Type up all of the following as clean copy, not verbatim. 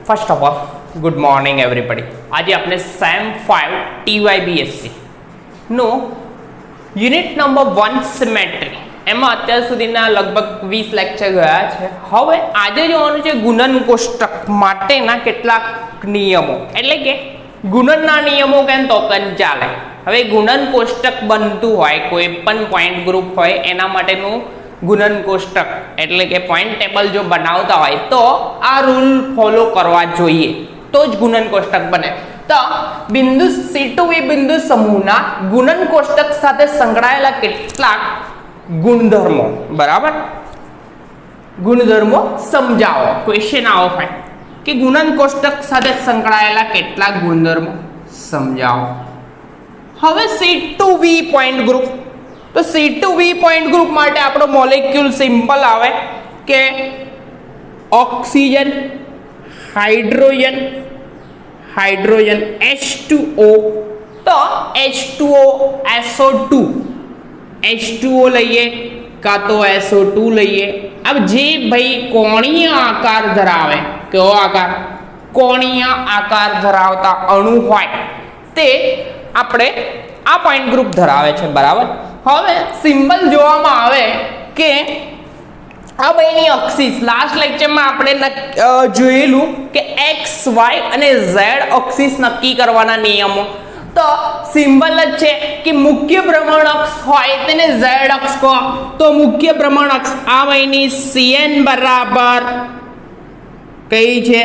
First of all good morning everybody. આજે આપણે same 5 TYBSc નો unit number 1 symmetry એમાં અત્યાર સુધીના લગભગ 20 લેક્ચર ગયા છે. હવે આજે જોવાનું છે ગુણન કોષ્ટક માટેના કેટલાક નિયમો, એટલે કે ગુણનના નિયમો કેમ તો ચાલે. હવે ગુણન કોષ્ટક બનતું હોય, કોઈ પણ પોઈન્ટ ગ્રુપ હોય એના માટેનું ગુણન કોષ્ટક એટલે કે પોઈન્ટ ટેબલ જો બનાવતા હોય તો આ રૂલ ફોલો કરવા જોઈએ, તો જ ગુણન કોષ્ટક બને. તો બિંદુ C2V બિંદુ સમૂહના ગુણન કોષ્ટક સાથે સંકળાયેલા કેટલાક ગુણધર્મો, બરાબર, ગુણધર્મો સમજાવો. ક્વેશ્ચન આવો હોય કે ગુણન કોષ્ટક સાથે સંકળાયેલા કેટલાક ગુણધર્મો સમજાવો. હવે C2V પોઈન્ટ ગ્રુપ, તો C2V પોઈન્ટ ગ્રુપ માટે આપણો મોલેક્યુલ સિમ્પલ આવે કે ઓક્સિજન, હાઇડ્રોજન, હાઇડ્રોજન H2O, તો H2O SO2, H2O લઈએ કાં તો SO2 લઈએ. अब જે ભાઈ કોણીય આકાર ધરાવે, કેવો આકાર? કોણીય આકાર ધરાવતા અણુ હોય તે આપણે આ પોઈન્ટ ગ્રુપ ધરાવે છે, બરાબર. હવે સિમ્બલ જોવામાં આવે કે આ બેની અક્ષિસ, લાસ્ટ લેક્ચરમાં આપણે જોયેલું કે x y અને z અક્ષિસ નક્કી કરવાના નિયમો. તો સિમ્બલ જ છે કે મુખ્ય ભ્રમણ અક્ષ હોય તેને z અક્ષ કહો. તો મુખ્ય ભ્રમણ અક્ષ આ બેની Cn બરાબર કઈ છે?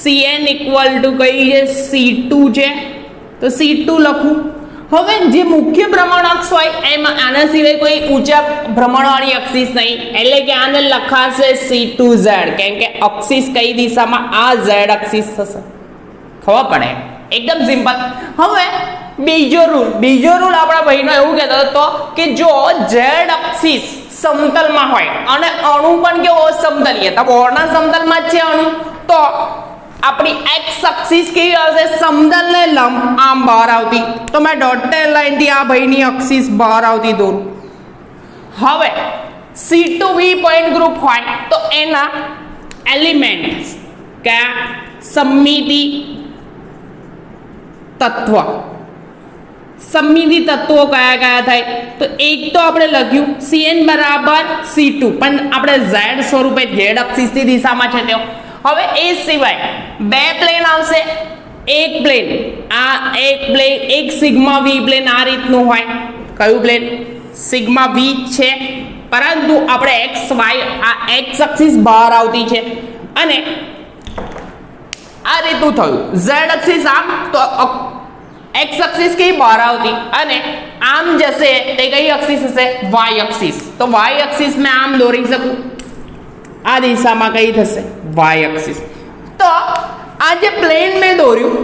Cn ઇક્વલ ટુ કઈ છે? C2 છે, તો C2 લખું. હવે જે મુખ્ય ભ્રમણ અક્ષ હોય એમાં આના સિવાય કોઈ ઊંચા ભ્રમણવાળી અક્ષિસ નહીં, એટલે કે આને લખાશે C2z, કેમ કે અક્ષિસ કઈ દિશામાં? આ z અક્ષિસ થશે. ખબર પડે? એકદમ સિમ્પલ. હવે બીજો રૂલ આપણા ભાઈનો એવું કહેતો હતો કે જો z અક્ષિસ સમતલમાં હોય અને અણુ પણ કેવો સમતલીય, તો બોર્ડના સમતલમાં જ છે અણુ, તો આપણી x અક્ષિસ કેવી આવશે? સમતલને લંબ આમ બહાર આવતી. તો મેં ડોટેડ લાઈનથી આ ભાઈની અક્ષિસ બહાર આવતી દોરું. હવે C2V પોઈન્ટ ગ્રુપ હોય તો એના એલિમેન્ટ્સ કયા? સમમિતિ તત્વ. સમમિતિ તત્વો કયા કયા થાય? તો એક તો આપણે લખ્યું Cn બરાબર C2, પણ આપણે z સ્વરૂપે z અક્ષિસની દિશામાં છે તેઓ. હવે એ સિવાય બે પ્લેન આવશે. એક પ્લેન, આ એક સિગ્મા V પ્લેન આ રીતનું હોય. કયું પ્લેન? સિગ્મા V છે, પરંતુ આપણે x y આ x અક્ષિસ બહાર આવતી છે અને આ રીતનું થયું. z અક્ષિસ આમ, તો x અક્ષિસ કઈ બહાર આવતી અને આમ જશે તે કઈ અક્ષિસ હશે? y axis. તો y અક્ષિસ મેં આમ દોરી શકું. આ દિશામાં કઈ થશે? y axis. તો આ જે પ્લેન મેં દોર્યું,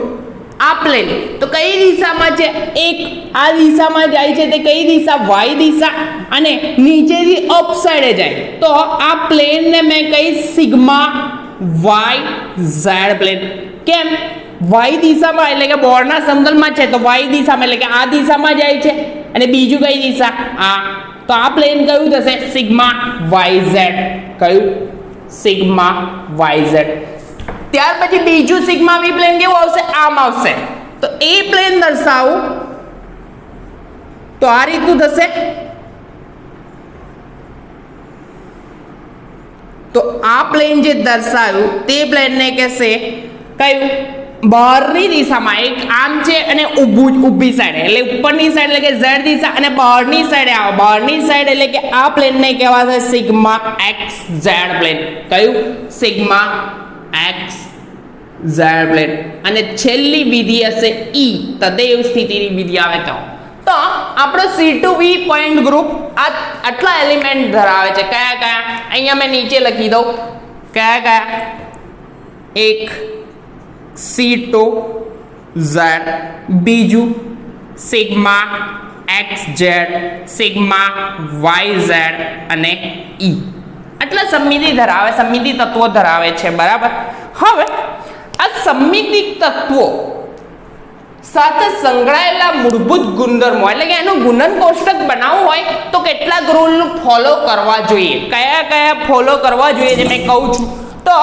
આ પ્લેન તો કઈ દિશામાં છે? એક આ દિશામાં જાય છે, તે કઈ દિશા? y દિશા. અને નીચેથી અપ સાઈડે જાય, તો આ પ્લેનને મેં કઈ? Sigma y z plane. કેમ? y દિશામાં, એટલે કે બોર્ડના સમતલમાં છે, તો y દિશામાં એટલે કે આ દિશામાં જાય છે. અને બીજું કઈ દિશા? આ. તો આ પ્લેન કયું થશે? Sigma yz. કયું? Sigma yz. ત્યાર પછી બીજું સિગ્મા V પ્લેન કેવું આવશે? આમ આવશે. તો એ પ્લેન દર્શાવું તો આ રીતનું થશે. તો આ પ્લેન જે દર્શાવ્યું તે પ્લેનને કહેશે કયું? બહારની દિશામાં. એક આમ છે અને ઊભી સાઈડ, એટલે ઉપરની સાઈડ એટલે કે z દિશા, અને બહારની સાઈડે આવો. બહારની સાઈડ એટલે કે આ પ્લેનને કહેવાશે સિગ્મા xz પ્લેન. કયું? Sigma xz plane. અને છેલ્લી વિધિ હશે E, તદેવ સ્થિતિની વિધિ આવે તો. તો આપણો C2V પોઈન્ટ ગ્રુપ આટલા એલિમેન્ટ ધરાવે છે. કયા કયા? અહીંયા મેં નીચે લખી દઉં. કયા કયા? એક C2Z, બીજું સિગ્મા xz, સિગ્મા yz અને E. આટલા સમમિતિ ધરાવે, સમમિતિ તત્વો ધરાવે છે, બરાબર. હવે આ સમમિતિ તત્વો સાથે સંકળાયેલા મૂળભૂત ગુણધર્મો, એટલે કે એનું ગુણન કોષ્ટક બનાવવું હોય તો કેટલાક રૂલ ફોલો કરવા જોઈએ. કયા કયા ફોલો કરવા જોઈએ જે મેં કહું છું. તો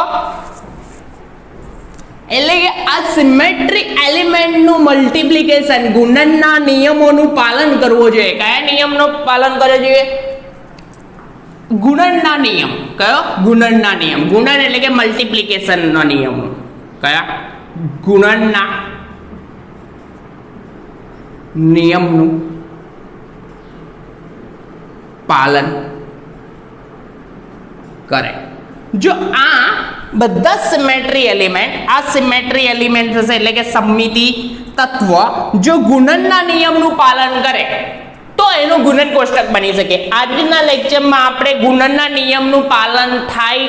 એટલે કે આ સિમેટ્રી એલિમેન્ટનું મલ્ટિપ્લિકેશન ગુણનના નિયમોનું પાલન કરવું જોઈએ. કયા નિયમનું પાલન કરવું જોઈએ? ગુણનના નિયમ. કયો? ગુણનના નિયમ. ગુણન એટલે કે મલ્ટિપ્લિકેશનનો નિયમ. કયા? ગુણનના નિયમનું પાલન કરે. જો આ બધા સિમેટ્રી એલિમેન્ટ થશે એટલે કે સમમિતિ તત્વ જો ગુણનના નિયમનું પાલન કરે તો એનું ગુણન કોષ્ટક બની શકે. આજના લેક્ચરમાં આપણે ગુણનના નિયમનું પાલન થાય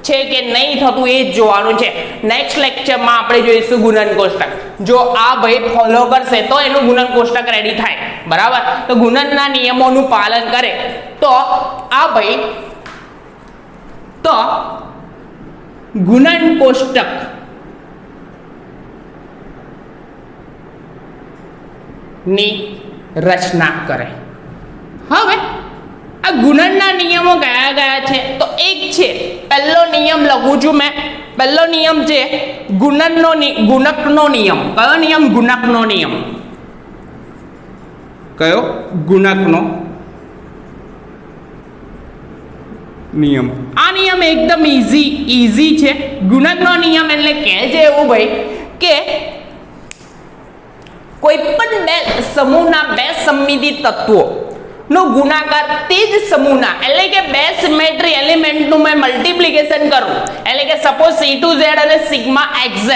છે કે નહીં થતું એ જ જોવાનું છે. નેક્સ્ટ લેક્ચરમાં આપણે જોઈશું ગુણન કોષ્ટક. જો આ ભાઈ ફોલો કરશે તો એનું ગુણન કોષ્ટક રેડી થાય. બરાબર? તો ગુણનના નિયમોનું પાલન કરે તો આ ભાઈ તો ગુણન કોષ્ટક ની રચના કરે. હવે આ ગુણનના નિયમો કયા કયા છે? તો એક છે, પહેલો નિયમ લખું છું મેં. પહેલો નિયમ છે ગુણકનો નિયમ. કયો નિયમ? ગુણકનો નિયમ. કયો? ગુણકનો નિયમ. આ નિયમ એકદમ ઈઝી છે. ગુણકનો નિયમ એટલે કહે છે એવું ભાઈ કે કોઈ પણ બે સમૂહના બે સમમિતિ તત્વો નો ગુણાકાર તે જ સમૂહના એટલે કે બે સિમેટ્રી એલિમેન્ટનું મેં મલ્ટિપ્લિકેશન કરું એટલે કે સપોઝ C2Z અને સિગ્મા XZ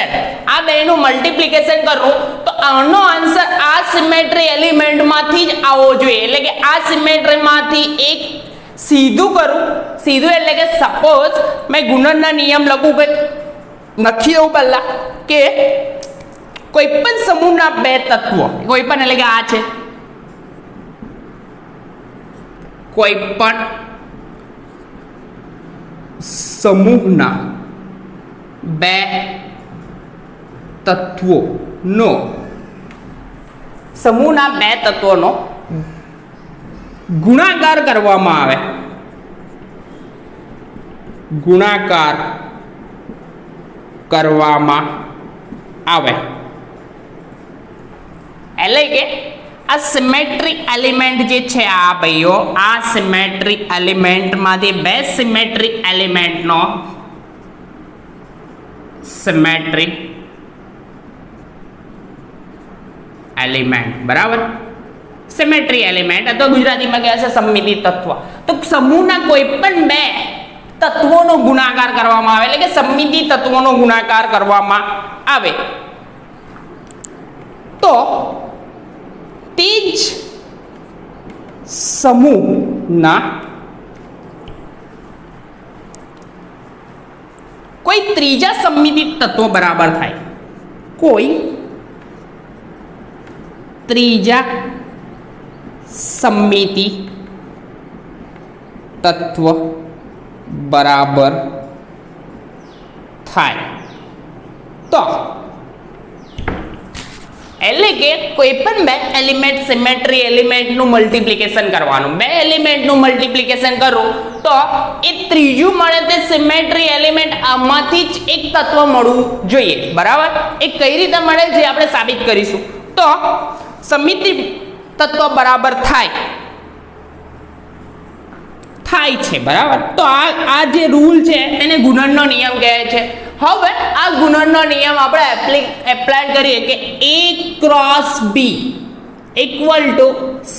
આ બેનું મલ્ટિપ્લિકેશન કરું તો આનો આન્સર આ સિમેટ્રી એલિમેન્ટમાંથી જ આવવો જોઈએ. એટલે કે આ સિમેટ્રીમાંથી એક સીધું કરું. સીધું એટલે કે સપોઝ મેં ગુણનના નિયમ લખું કે લખી દઉં પહેલા કે કોઈ પણ સમૂહના બે તત્વો, કોઈ પણ એટલે કે આ છે, કોઈ પણ સમૂહના બે તત્વોનો ગુણાકાર કરવામાં આવે. ગુણાકાર કરવામાં આવે એટલે કે આ સિમેટ્રી એલિમેન્ટ જે છે આ ભાઈઓ આ સિમેટ્રી એલિમેન્ટમાંથી બે સિમેટ્રી એલિમેન્ટનો સિમેટ્રી એલિમેન્ટ બરાબર સિમેટ્રી એલિમેન્ટ અથવા ગુજરાતીમાં કહે છે સમમિતિ તત્વ. તો સમૂહના કોઈ પણ બે તત્વોનો ગુણાકાર કરવામાં આવે એટલે કે સમમિતિ તત્વોનો ગુણાકાર કરવામાં આવે તો તે જ સમૂહના કોઈ ત્રીજા સમમિતિ તત્વ બરાબર થાય. કોઈ ત્રીજા સમમિતિ તત્વ બરાબર થાય તો એટલે કે કોઈ પણ બે એલિમેન્ટ સિમેટ્રી એલિમેન્ટનું મલ્ટિપ્લિકેશન કરવાનું. બે એલિમેન્ટનું મલ્ટિપ્લિકેશન કરું તો એ ત્રીજું મળે તે સિમેટ્રી એલિમેન્ટ આમાંથી જ એક તત્વ મળવું જોઈએ. બરાબર? એ કઈ રીતે મળે છે આપણે સાબિત કરીશું. તો સમમિતિ તત્વ બરાબર થાય છે. બરાબર? તો આ જે રૂલ છે એને ગુણનનો નિયમ કહે છે. હવે આ ગુણનનો નિયમ આપણે એપ્લાય કરીએ કે A cross B equal to C.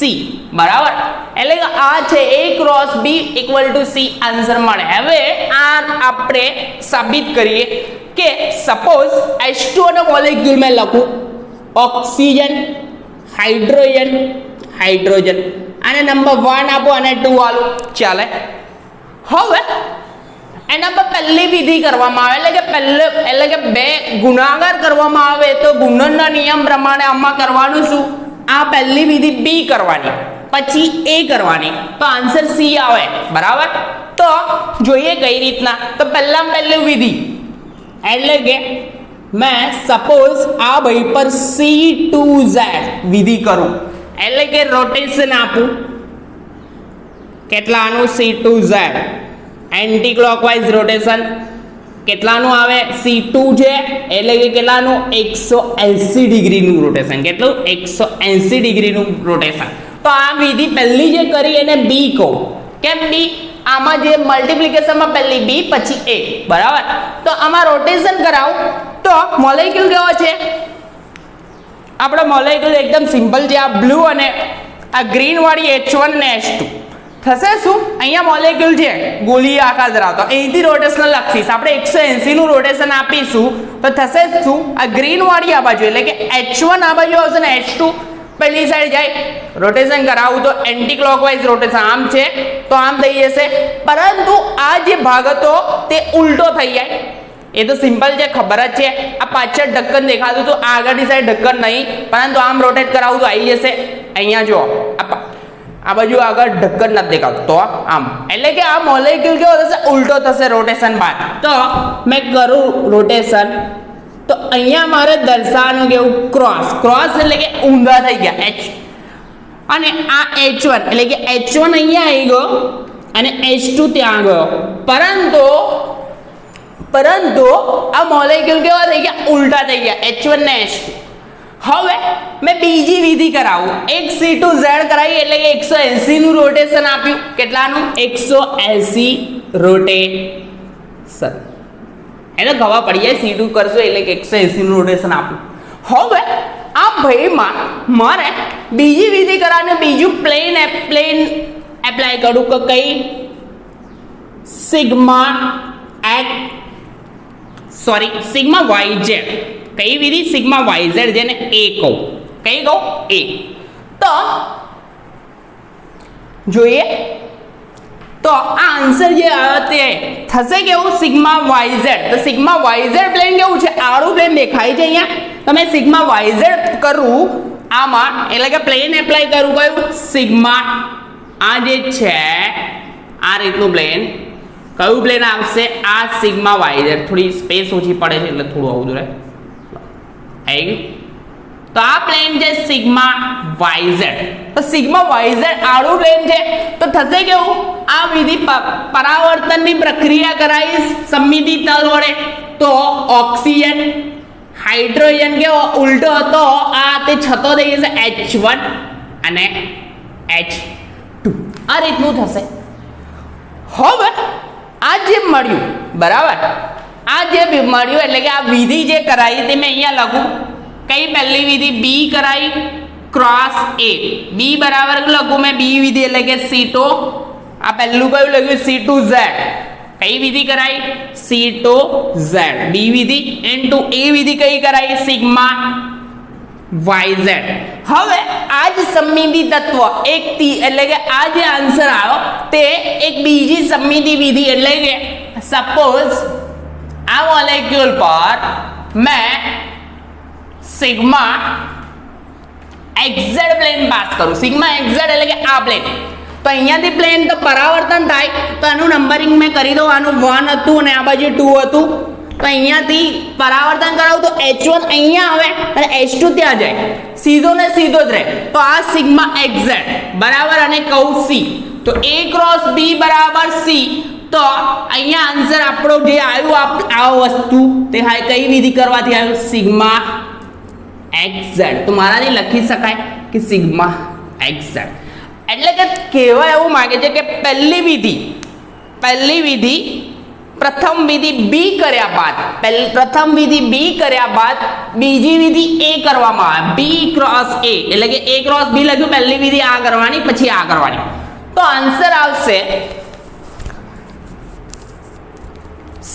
બરાબર? એટલે કે આ છે A cross B equal to C answer મળે. હવે આ આપણે સાબિત કરીએ કે સપોઝ H2O નો મોલેક્યુલ મેં લખું ઓક્સિજન હાઇડ્રોજન આને નંબર 1 આપો અને 2 આલો ચાલે. હવે એના પર પહેલી વિધિ કરવામાં આવે એટલે કે બે ગુણાકાર કરવામાં આવે તો ગુણનના નિયમ પ્રમાણે આમાં કરવાનું શું? આ પહેલી વિધિ B કરવાની પછી A કરવાની તો આન્સર C આવે. બરાબર? તો જોઈએ કઈ રીતના. તો પહેલી વિધિ એટલે કે मैं सपोज आ भाई पर C2Z विधि करूं એટલે કે રોટેશન આપું કેટલાનું C2Z એન્ટી ક્લોકવાઇઝ રોટેશન કેટલાનું આવે C2 છે એટલે કે કેટલાનું 180 ડિગ્રીનું રોટેશન. કેટલું? 180 ડિગ્રીનું રોટેશન. તો આ વિધિ પહેલી જે કરી એને બી કહું. કેમ બી? આમાં જે મલ્ટીપ્લિકેશનમાં પહેલી બી પછી એ, બરાબર. તો આમાં રોટેશન કરાવું તો મોલેક્યુલ કેવો છે? આપણો મોલેક્યુલ એકદમ સિમ્પલ છે. આ બ્લુ અને આ ગ્રીન વાળી H1 ને H2 થશે શું? અહીંયા મોલેક્યુલ છે ગોળી આકાર ધરાવતો, અહીંથી રોટેશન લખીશ આપણે 180 નું રોટેશન આપીશું તો થશે શું? આ ગ્રીન વાળી આ બાજુ એટલે કે H1 આ બાજુ આવશે ને H2 પહેલી સાઈડ જાય. રોટેશન કરાવું તો એન્ટી ક્લોકવાઇઝ રોટેશન આમ છે તો આમ થઈ જશે, પરંતુ આ જે ભાગ હતો તે ઉલટો થઈ જાય. એ તો સિમ્પલ છે, ખબર જ છે. આ પાછળ ઢક્કન દેખાતું તો આગળની સાઈડ ઢક્કન નહીં, પરંતુ આમ રોટેટ કરાવું તો આવી જશે. અહીંયા જુઓ આ બાજુ આગળ ઢક્કન નથી દેખાતું તો આમ, એટલે કે આ મોલેક્યુલ કેવો થશે? ઉલટો થશે રોટેશન બાદ. તો મેં કરું રોટેશન તો અહીંયા મારે દર્શાવવાનું કેવું? ક્રોસ. ક્રોસ એટલે કે ઊંધા થઈ ગયા H અને આ H1 એટલે કે H1 અહીંયા આવી ગયો અને H2 ત્યાં ગયો, પરંતુ આ મોલેક્યુલ કેવા થઈ ગયા? ઉલટા થઈ ગયા H1 ને H2. હવે મેં બીજી વિધિ કરાવું, એક C2Z કરાવી એટલે કે 180 નું રોટેશન આપ્યું. કેટલાનું? 180 રોટેશન. એને ખબર પડી જાય C2 કરશો એટલે કે 180 નું રોટેશન આપ્યું. હવે આ ભાઈમાં મારે બીજી વિધિ કરવાની, બીજું પ્લેન એપ્લાય કરું કે કઈ? Sigma YZ. કઈ વિધિ? સિગ્મા YZ, જેને A કહું. કઈ કહું? A. તો જોઈએ તો આ આન્સર જે આવે તે થશે કેવું? Sigma YZ. તો સિગ્મા YZ પ્લેન કેવું છે? આડું પ્લેન દેખાય છે અહીંયા. તમે સિગ્મા YZ કરું આમાં એટલે કે પ્લેન એપ્લાય કરું કયું? સિગ્મા. આ જે છે આ રીતનું પ્લેન, કયું પ્લેન આવશે? આ સિગ્મા YZ. થોડી સ્પેસ ઓછી પડે છે એટલે થોડું આવું દૂર આવી ગયું. તો આ પ્લેન છે સિગ્મા YZ. તો સિગ્મા YZ આડું પ્લેન છે તો થશે કેવું? આ વિધિ પરાવર્તનની પ્રક્રિયા કરાવીશ સમમિતિ તલ વડે તો ઓક્સિજન હાઇડ્રોજન કેવો? ઉલટો હતો, આ તે છતો થઈ જશે H1 અને H2. આ રીતનું થશે. હવે આ જે મળ્યું, બરાબર, આ જે મળ્યું એટલે કે આ વિધિ જે કરાવી તે મેં અહીંયા લખું. કઈ પહેલી વિધિ? બી કરાવી ક્રોસ A. બી બરાબર લખું મેં બી વિધિ એટલે કે C2. આ પહેલું કયું લખ્યું? C2Z. કઈ વિધિ કરાવી? C2Z. બી વિધિ ઇન્ટુ A વિધિ કઈ કરાવી? Sigma YZ. હવે આ જ સમમિતિ તત્વ એક એટલે કે આ જે આન્સર આવ્યો તે એક બીજી સમમિતિ વિધિ એટલે કે સપોઝ આ મોલેક્યુલ પર મેં સિગ્મા XZ પ્લેન પાસ કરું. સિગ્મા XZ એટલે કે આ પ્લેન. તો અહીંયાથી પ્લેન તો પરાવર્તન થાય તો આનું નંબરિંગ મેં કરી દઉં. આનું 1 હતું અને આ બાજુ 2 હતું. તો અહીંયાથી પરાવર્તન કરાવું તો H1 અહીંયા આવે અને H2 ત્યાં જાય, સીધો ને સીધો જ રહે. તો આ સિગ્મા XZ બરાબર અને કહું C. તો A ક્રોસ B બરાબર C. તો અહીંયા આન્સર આપણો જે આવ્યું આ વસ્તુ તે કઈ વિધિ કરવાથી આવ્યું? Sigma XZ. તો મારાથી લખી શકાય કે સિગ્મા XZ. એટલે કે કહેવા એવું માંગે છે કે પહેલી વિધિ પ્રથમ વિધિ બી કર્યા બાદ બીજી વિધિ A કરવામાં આવે. બી ક્રોસ A એટલે કે A ક્રોસ B લખ્યું. પહેલી વિધિ આ કરવાની પછી આ કરવાની. તો આન્સર આવશે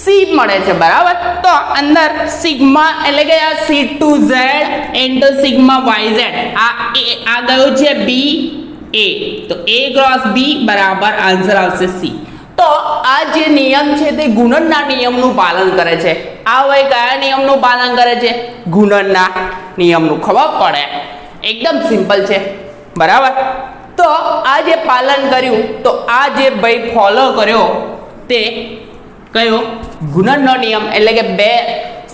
C મળે છે, બરાબર. તો અંદર સિગ્મા એટલે કે આ C2Z ઇન્ટુ સિગ્મા YZ આ ગયો છે B A. તો A ક્રોસ B બરાબર આન્સર આવશે C. તો આ જે નિયમ છે તે ગુણનના નિયમનું પાલન કરે છે. આ ભાઈ કયા નિયમનું પાલન કરે છે? ગુણનના નિયમનું. ખબર પડે? એકદમ સિમ્પલ છે, બરાબર. તો આ જે પાલન કર્યું તો આ જે ભાઈ ફોલો કર્યો તે કયો? ગુણનનો નિયમ એટલે કે બે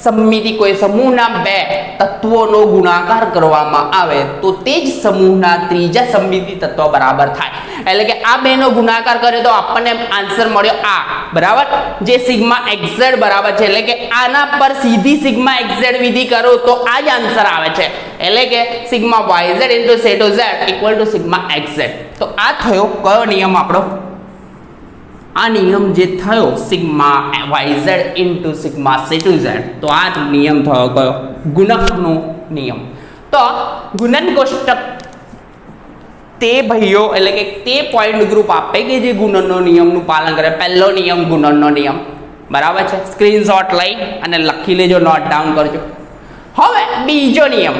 સમમિતિ કોઈ સમૂહના બે તત્વોનો ગુણાકાર કરવામાં આવે તો તે જ સમૂહના ત્રીજા સમમિતિ તત્વ બરાબર થાય. એટલે કે આ બેનો ગુણાકાર કર્યો તો આપણને આન્સર મળ્યો આ બરાબર, જે સિગ્મા xz બરાબર છે. એટલે કે આના પર સીધી સિગ્મા xz વિધિ કરો તો આ જ આન્સર આવે છે. એટલે કે સિગ્મા yz ઇન્ટુ સેટો z equal to sigma xz. તો આ થયો કયો નિયમ આપણો? આ નિયમ જે થયો સિગ્મા yz ઇન્ટુ સિગ્મા સેટુ z. તો આ જ નિયમ થયો કયો? ગુણકનો નિયમ. તો ગુણન કોષ્ટક તે ભાઈઓ એટલે કે તે પોઈન્ટ ગ્રુપ આપે કે જે ગુણનનો નિયમનું પાલન કરે. પહેલો નિયમ ગુણનનો નિયમ બરાબર છે. સ્ક્રીનશોટ લઈ અને લખી લેજો, નોટ ડાઉન કરજો. હવે બીજો નિયમ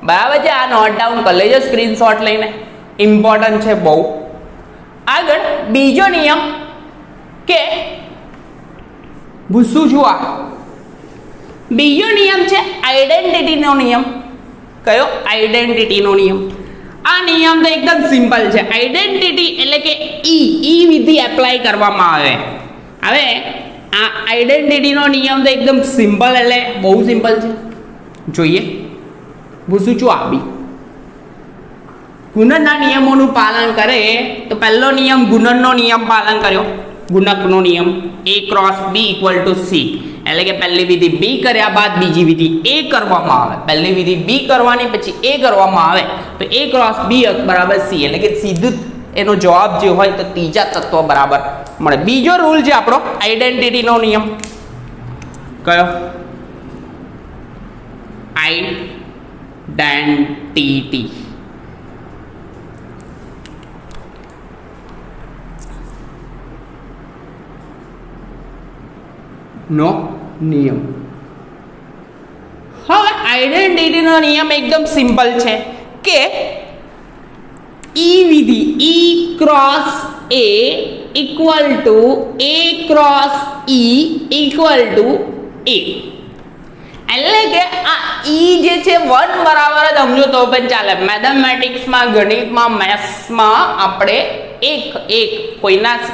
બરાબર છે, આ નોટ ડાઉન કરી લેજો સ્ક્રીનશોટ લઈને, ઇમ્પોર્ટન્ટ છે બહુ. આગળ બીજો નિયમ કે ભૂસું જુઓ, બીજો નિયમ છે આઈડેન્ટિટીનો નિયમ. કયો? આઈડેન્ટિટીનો નિયમ. આ નિયમ તો એકદમ સિમ્પલ છે. આઈડેન્ટિટી એટલે કે ઈ વિધિ એપ્લાય કરવામાં આવે. હવે આ આઈડેન્ટિટીનો નિયમ તો એકદમ સિમ્પલ એટલે બહુ સિમ્પલ છે. જોઈએ ભૂસું છું આપી ગુણનના નિયમોનું પાલન કરે તો પહેલો નિયમ ગુણનનો નિયમ પાલન કર્યો, ગુણકનો નિયમ a cross b equal to c. એટલે કે પહેલી વિધિ b કર્યા બાદ બીજી વિધિ a કરવામાં આવે. પહેલી વિધિ b કરવાની પછી a કરવામાં આવે તો a ક્રોસ b બરાબર c. એટલે કે સીધું એનો જવાબ જે હોય તો ત્રીજા તત્વ બરાબર મળે. બીજો રૂલ છે આપણો આઈડેન્ટિટીનો નિયમ. કયો? આઈડેન્ટિટી નો નિયમ. હવે આઈડેન્ટિટીનો નિયમ એકદમ સિમ્પલ છે કે ઈ વિધિ e cross a equal to a cross e equal to a. એટલે કે આ ઈ જે છે 1 બરાબર જ સમજો તો પણ ચાલે. મેથેમેટિક્સમાં, ગણિતમાં, મેથ્સમાં આપણે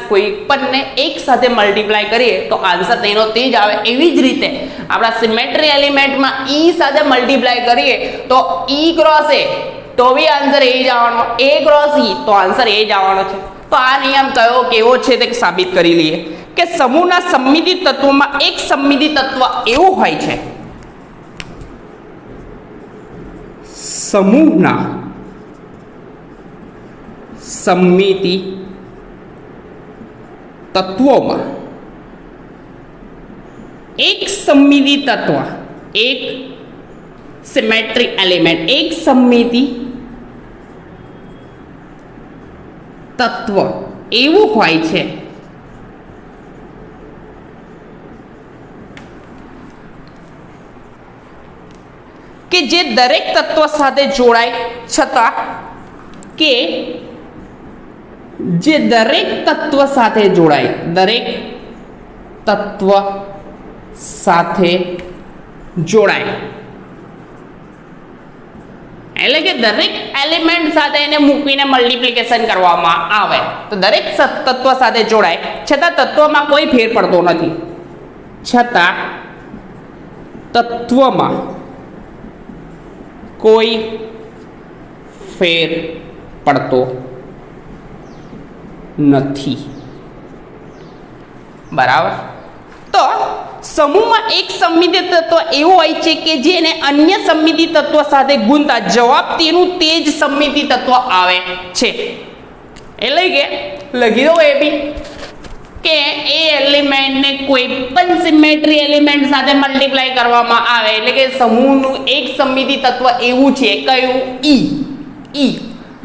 કોઈ પણને એક સાથે મલ્ટીપ્લાય કરીએ તો આન્સર તેનો તે જ આવે. એવી જ રીતે આપણા સિમેટ્રી એલિમેન્ટમાં ઈ સાથે મલ્ટીપ્લાય કરીએ તો ઈ ક્રોસ એ તો બી આન્સર એ જ આવવાનો, એ ક્રોસ ઈ તો આન્સર એ જ આવવાનો છે. તો આ નિયમ કયો કેવો છે તે સાબિત કરી લઈએ કે સમૂહના સમમિતિ તત્વોમાં એક સમમિતિ તત્વ એવું હોય છે, સમૂહના સમમિતિ તત્વોમાં એક સમમિતિ તત્વ, એક સિમેટ્રિક એલિમેન્ટ, એક સમમિતિ તત્વ એવું હોય છે કે જે દરેક તત્વ સાથે જોડાય છતાં કે જે દરેક તત્વ સાથે જોડાય, દરેક તત્વ સાથે જોડાય એટલે કે દરેક એલિમેન્ટ સાથે એને મૂકીને મલ્ટીપ્લિકેશન કરવામાં આવે તો દરેક તત્વ સાથે જોડાય છતાં તત્વમાં કોઈ ફેર પડતો નથી, છતાં તત્વમાં કોઈ ફેર પડતો નથી. બરાબર. તો સમૂહમાં એક સમમિતિ તત્વ એવું હોય છે કે જેને અન્ય સમમિતિ તત્વ સાથે ગુણતા જવાબ તેનું તે જ સમમિતિ તત્વ આવે છે. એટલે કે લખી દો એ બી કે એ એલિમેન્ટને કોઈ પણ સિમેટ્રી એલિમેન્ટ સાથે મલ્ટીપ્લાય કરવામાં આવે એટલે કે સમૂહનું એક સમમિતિ તત્વ એવું છે કયું? ઈ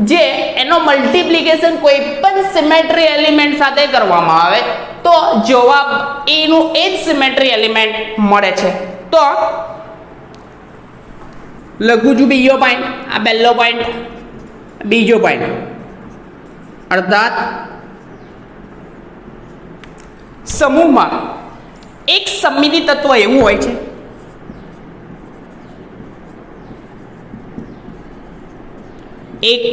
જે એનો મલ્ટીપ્લિકેશન કોઈ પણ સિમેટ્રી એલિમેન્ટ સાથે કરવામાં આવે તો જવાબ એનું એ જ સિમેટ્રી એલિમેન્ટ મળે છે. તો લખું છું બીજો પોઈન્ટ, આ પહેલો પોઈન્ટ, બીજો પોઈન્ટ અર્થાત સમૂહમાં એક સમમિતિ તત્વ એવું હોય છે એક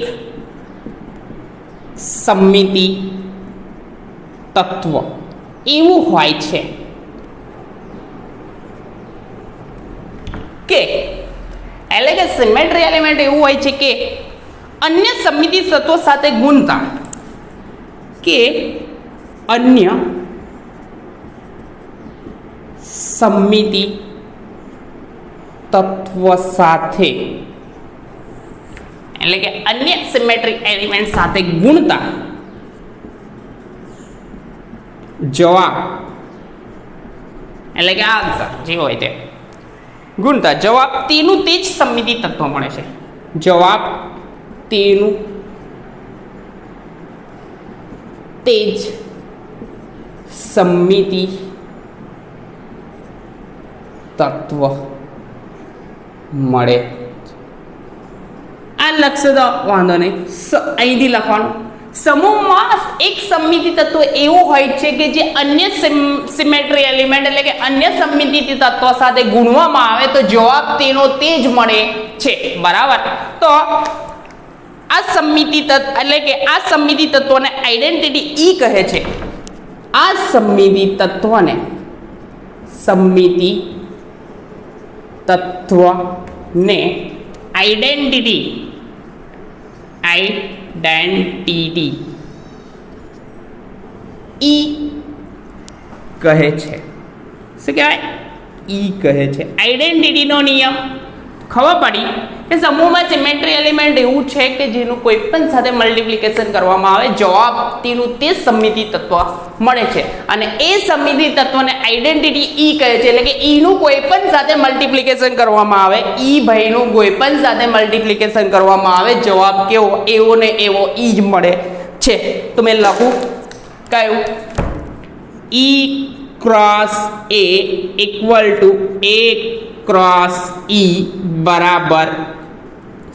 સમમિતિ તત્વ એવું હોય છે કે એટલે કે સિમેટ્રી એલિમેન્ટ એવું હોય છે કે અન્ય સમમિતિ તત્વો સાથે ગુણતા કે અન્ય સમમિતિ તત્વ સાથે એટલે કે અન્ય સિમેટ્રિક એલિમેન્ટ સાથે ગુણતા જવાબ એટલે કે આન્સર જે હોય તે ગુણતા જવાબ તેનું તે જ સમમિતિ તત્વ મળે છે. જવાબ તેનું તે જ સમમિતિ તત્વ મળે. આ લખશે તો વાંધો નહીં, અહીંથી લખવાનું. સમૂહમાં એક સમમિતિ તત્વ એવું હોય છે કે જે અન્ય સિમેટ્રી એલિમેન્ટ એટલે કે અન્ય સમમિતિ તત્વ સાથે ગુણવામાં આવે તો જવાબ તેનો તે જ મળે છે. બરાબર. તો આ સમમિતિ તત્વ એટલે કે આ સમમિતિ તત્વને આઈડેન્ટિટી ઈ કહે છે. આ સમમિતિ તત્વને આઈડેન્ટિટી ઈ કહે છે. શું કહેવાય? ઈ કહે છે. આઈડેન્ટિટીનો નિયમ ખબર પડી કે સમૂહમાં સિમેટ્રી એલિમેન્ટ એવું છે કે જેનું કોઈ પણ સાથે મલ્ટિપ્લિકેશન કરવામાં આવે જવાબ તેનું તે સમમિતિ તત્વ મળે છે. અને એ સમમિતિ તત્વને આઈડેન્ટિટી ઈ કહે છે. એટલે કે ઈનું કોઈ પણ સાથે મલ્ટિપ્લિકેશન કરવામાં આવે, ઈ ભાઈનું કોઈ પણ સાથે મલ્ટિપ્લિકેશન કરવામાં આવે જવાબ કેવો? એવો ને એવો ઈ જ મળે છે. તો મેં લખું કયું? E cross A equal to A cross E બરાબર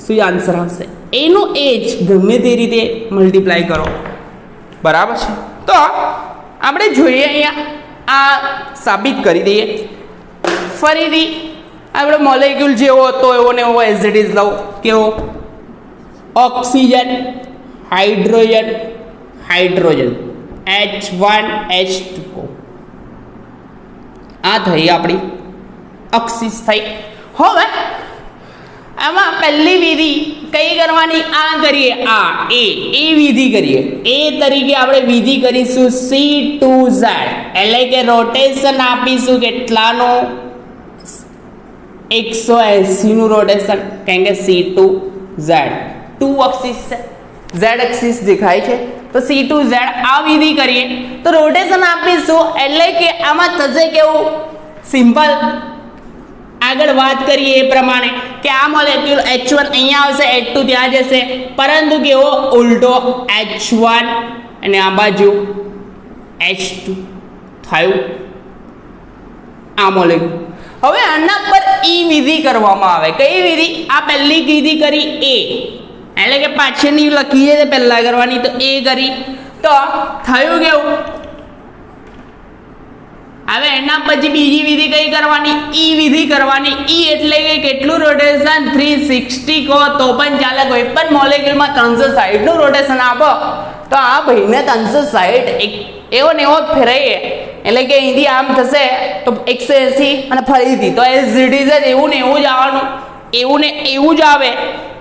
શું આન્સર આવશે? એનું એ જ ગમે તે રીતે મલ્ટીપ્લાય કરો. બરાબર છે. તો આપણે જોઈએ અહીંયા આ સાબિત કરી દઈએ. ફરીથી આપણે મોલેક્યુલ જેવો હતો એવો ને એવો એઝ ઇટ ઇઝ લઉં. કેવો? Oxygen, hydrogen, hydrogen, H1H2O. આ થઈ આપણી અક્ષિસ થઈ. હવે આમાં પહેલી વિધિ કઈ કરવાની? આ કરીએ. આ એ વિધિ કરીએ. એ તરીકે આપણે વિધિ કરીશું C2Z એટલે કે રોટેશન આપીશું કેટલાનું? 180 નું રોટેશન. કારણ કે C2Z 2 અક્ષિસ છે, Z અક્ષિસ દેખાય છે તો C2Z. આ વિધિ કરીએ તો રોટેશન આપીશું એટલે કે આમાં થશે કેવું? સિમ્પલ. આગળ વાત કરીએ એ પ્રમાણે કે આ મોલેક્યુલ H1 અહીંયા આવશે, H2 ત્યાં જશે, પરંતુ કેવો? ઉલટો H1 અને આ બાજુ H2 થયું આ મોલેક્યુલ. હવે આના પર ઈ વિધિ કરવામાં આવે. કઈ વિધિ? આ પહેલી વિધિ કરી એ એટલે કે પાછળની લખીએ તે પહેલા કરવાની, તો એ કરી તો થયું કેવું? હવે એના પછી બીજી વિધિ કઈ કરવાની? ઈ વિધિ કરવાની. ઈ એટલે કે કેટલું રોટેશન? 360 કહો તો પણ ચાલે. કોઈ પણ મોલેક્યુલમાં 360 નું રોટેશન આપો તો આ ભાઈને 360 એવો ને એવો ફેરાઈએ એટલે કે અહીંથી આમ થશે તો 180 અને ફરીથી તો એઝ ઇટ ઇઝ એવું ને એવું જ આવવાનું. એવું ને એવું જ આવે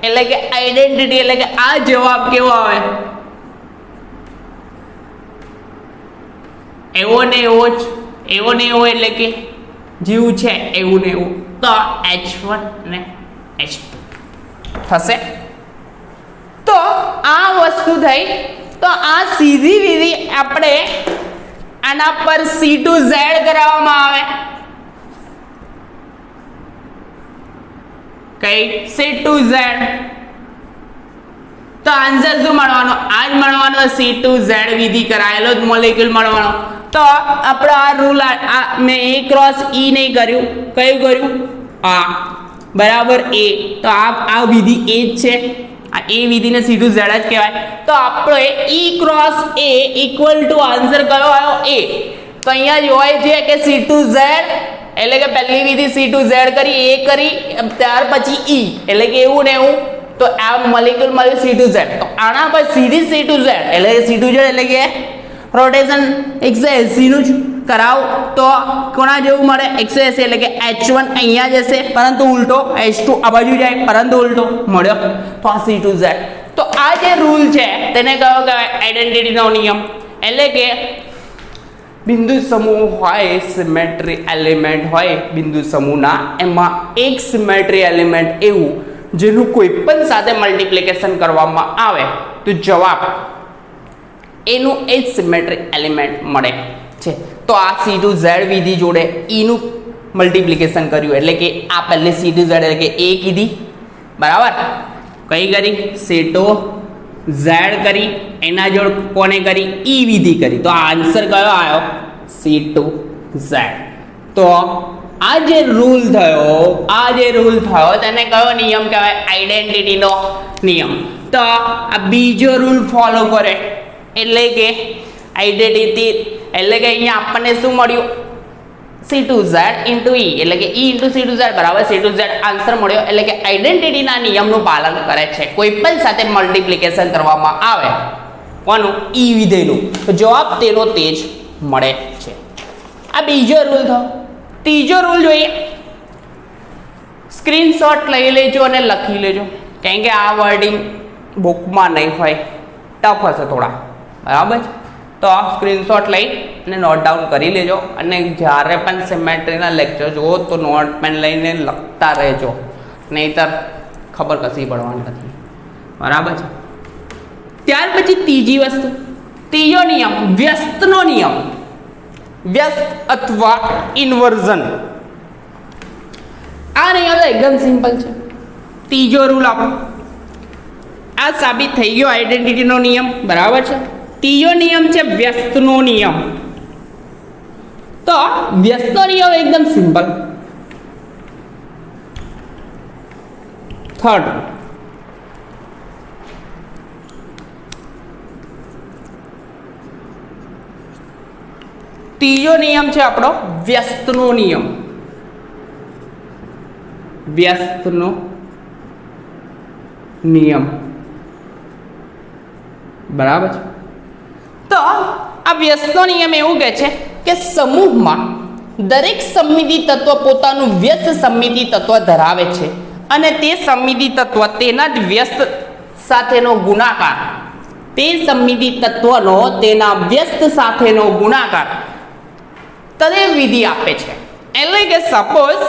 એટલે કે આઈડેન્ટિટી એટલે કે આ જવાબ કેવો આવે? એવો ને એવો જ. એવો ને એવો એટલે કે જેવું છે એવું ને એવું. તો H1 અને H2 થશે. તો આ વસ્તુ થઈ. તો આ સીધી વિધિ આપણે આના પર C2Z કરાવવામાં આવે. કઈ? C2Z. તો આન્સર શું મળવાનો? આ જ મળવાનો. C2Z વિધિ કરાયેલો જ મોલેક્યુલ મળવાનો. તો આપણે આ રૂલ મેં A ક્રોસ E નહીં કર્યું. કયું કર્યું? આ બરાબર એ. તો આ વિધિ એ જ છે. આ એ વિધિને સીધું Z જ કહેવાય. તો આપણે E cross A equal to answer કયો આવ્યો? એ. તો અહીંયા જ હોય છે કે C2Z એટલે કે પહેલી વિધિ C2Z કરી, એ કરી, ત્યાર પછી E એટલે કે એવું ને એવું. તો આ મોલેક્યુલ મળ્યું C2Z. તો આના પર સીધી C2Z એટલે C2Z એટલે કે રોટેશન 180 નું જ કરાવ તો કોના જેવું મળે 180 એટલે કે H1 અહીંયા જશે પરંતુ ઉલટો H2 આ બાજુ જાય પરંતુ ઉલટો મળ્યો તો આ C2Z. તો આ જે રૂલ છે તેને કયો કહેવાય આઈડેન્ટિટીનો નિયમ. એટલે કે બિંદુ સમૂહ હોય સિમેટ્રી એલિમેન્ટ હોય બિંદુ સમૂહના એમાં એક સિમેટ્રી એલિમેન્ટ એવું જેનું કોઈ પણ સાથે મલ્ટીપ્લિકેશન કરવામાં આવે તો જવાબ એનું એ જ સિમેટ્રી એલિમેન્ટ મળે છે. તો આ C2Z વિધિ જોડે નું મલ્ટીપ્લિકેશન કર્યું એટલે કે આ પહેલે C2Z એટલે કે એ કીધી બરાબર કઈ કરી C2Z કરી એના જોડ કોને કરી ઈ વિધિ કરી તો આ આન્સર કયો આવ્યો C2Z. તો આ જે રૂલ થયો તેને કયો નિયમ કહેવાય આઈડેન્ટિટીનો નિયમ. તો આ બીજો રૂલ ફોલો કરે એટલે કે આઈડેન્ટિટી એટલે કે અહીંયા આપણને શું મળ્યું C2Z into E એટલે કે E into C2Z બરાબર C2Z આન્સર મળ્યો. એટલે કે આઈડેન્ટિટીના નિયમનું પાલન કરે છે કોઈ પણ સાથે મલ્ટીપ્લિકેશન કરવામાં આવે કોનું E વિધેયનું તો જવાબ તેનો તે જ મળે છે. આ બીજો રૂલ થયો. ત્રીજો રૂલ જોઈએ સ્ક્રીનશોટ લઈ લેજો અને લખી લેજો કારણ કે આ વર્ડિંગ બુકમાં નહીં હોય ટફ હશે થોડા બરાબર તો આ સ્ક્રીનશોટ લઈ અને નોટ ડાઉન કરી લેજો અને જ્યારે પણ સિમેટ્રીના લેક્ચર જુઓ તો નોટ પેન લઈને લખતા રહેજો નહીંતર ખબર કશી પડવાની નથી બરાબર છે. ત્યાર પછી ત્રીજી વસ્તુ ત્રીજો નિયમ વ્યસ્તનો નિયમ વ્યસ્ત અથવા ઇન્વર્ઝન. આ નિયમ તો એકદમ સિમ્પલ છે. ત્રીજો રૂલ આપણો આ સાબિત થઈ ગયો આઈડેન્ટિટીનો નિયમ બરાબર છે. ત્રીજો નિયમ છે વ્યસ્તનો નિયમ. તો વ્યસ્તનો નિયમ એકદમ સિમ્પલ. થર્ડ ત્રીજો નિયમ છે આપણો વ્યસ્તનો નિયમ. વ્યસ્તનો નિયમ બરાબર છે. તો આ વ્યસ્તનો નિયમ એવું કહે છે કે સમૂહમાં દરેક સમમિતિ તત્વ પોતાનું વ્યસ્ત સમમિતિ તત્વ ધરાવે છે અને તે સમમિતિ તત્વ તેના જ વ્યસ્ત સાથેનો ગુણાકાર તે સમમિતિ તત્વનો તેના વ્યસ્ત સાથેનો ગુણાકાર તદેવ વિધિ આપે છે. એટલે કે સપોઝ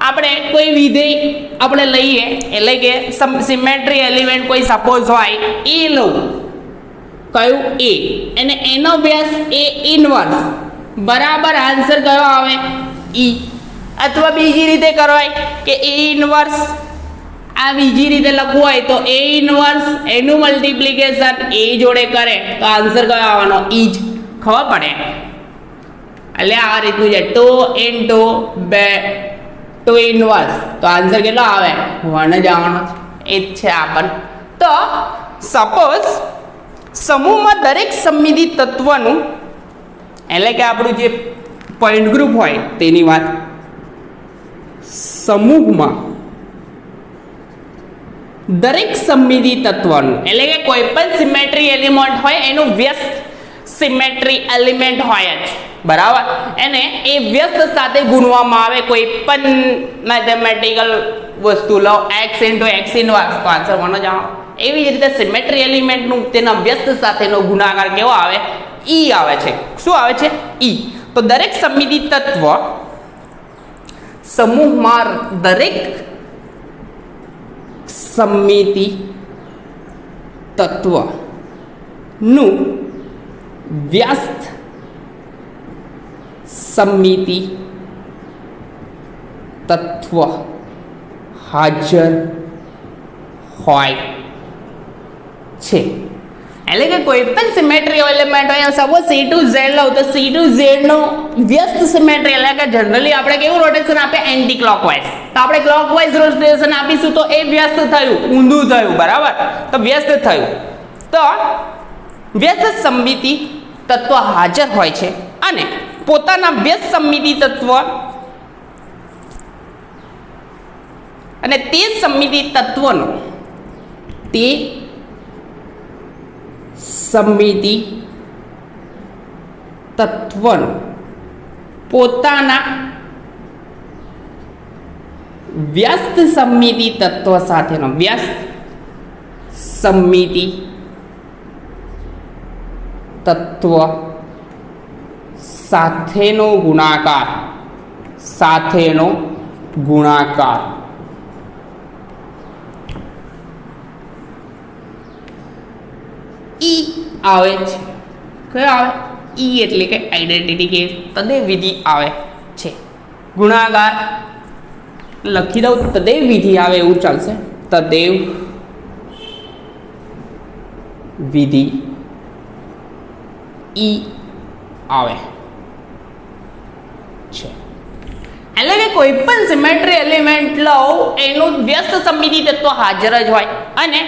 આપણે કોઈ વિધેય આપણે લઈએ એટલે કે સિમેટ્રી એલિમેન્ટ કોઈ સપોઝ હોય એ લઉં કયું એ અને એનો વ્યાસ એ ઇનવર્સ બરાબર આન્સર કયો આવે ઈ. અથવા બીજી રીતે કરવાય કે એ ઇનવર્સ આ બીજી રીતે લખવું હોય તો એ ઇનવર્સ એનું મલ્ટીપ્લિકેશન એ જોડે કરે તો આન્સર કયો આવવાનો ઈ જ ખબર પડે. એટલે આ રીતનું છે 2 into 2 ઇનવર્સ તો આન્સર કેટલો આવે 1 જ આવવાનો એ જ છે આપણને. તો સપોઝ સમૂહમાં દરેક સમમિતિ તત્વનું એટલે કે આપણું જે પોઈન્ટ ગ્રુપ હોય તેની વાત સમૂહમાં દરેક સમમિતિ તત્વનું એટલે કે કોઈ પણ સિમેટ્રી એલિમેન્ટ હોય એનું વ્યસ્ત સિમેટ્રી એલિમેન્ટ હોય જ બરાબર એને એ વ્યસ્ત સાથે ગુણવામાં આવે કોઈ પણ મેથેમેટિકલ વસ્તુ લો x into x ઇનવર્સ તો આન્સર 1 જ આવે. એવી જ રીતે સિમેટ્રી એલિમેન્ટનું તેના વ્યસ્ત સાથેનો ગુણાકાર કેવો આવે ઈ આવે છે. શું આવે છે ઈ. તો દરેક સમમિતિ તત્વ સમૂહમાં દરેક સમમિતિ તત્વનું વ્યસ્ત સમમિતિ તત્વ હાજર હોય છે. એટલે કે કોઈ પણ સિમેટ્રી એલિમેન્ટ હોય સપોઝ C2Z લઉં તો C2Z નો વ્યસ્ત સિમેટ્રી એટલે કે જનરલી આપણે કેવું રોટેશન આપે એન્ટી ક્લોકવાઇઝ તો આપણે ક્લોકવાઇઝ રોટેશન આપીશું તો એ વ્યસ્ત થયું ઊંધું થયું બરાબર તો વ્યસ્ત થયું. તો વ્યસ્ત સમમિતિ તત્વ હાજર હોય છે અને પોતાના વ્યસ્ત સમમિતિ તત્વ અને તે સમમિતિ તત્વનો તે સમમિતિ તત્વનો પોતાના વ્યસ્ત સમમિતિ તત્વ સાથેનો વ્યસ્ત સમમિતિ તત્વ સાથેનો ગુણાકાર ઈ આવે છે. કયો આવે? ઈ એટલે કે આઈડેન્ટિટી કેસ તદેવ વિધિ આવે છે. ગુણાકાર લખી દઉં તદેવ વિધિ આવે એવું ચાલશે. તદેવ વિધિ ઈ આવે છે. એટલે કે કોઈ પણ સિમેટ્રી એલિમેન્ટ લો એનું વ્યસ્ત સમમિતિ તત્વ હાજર જ હોય અને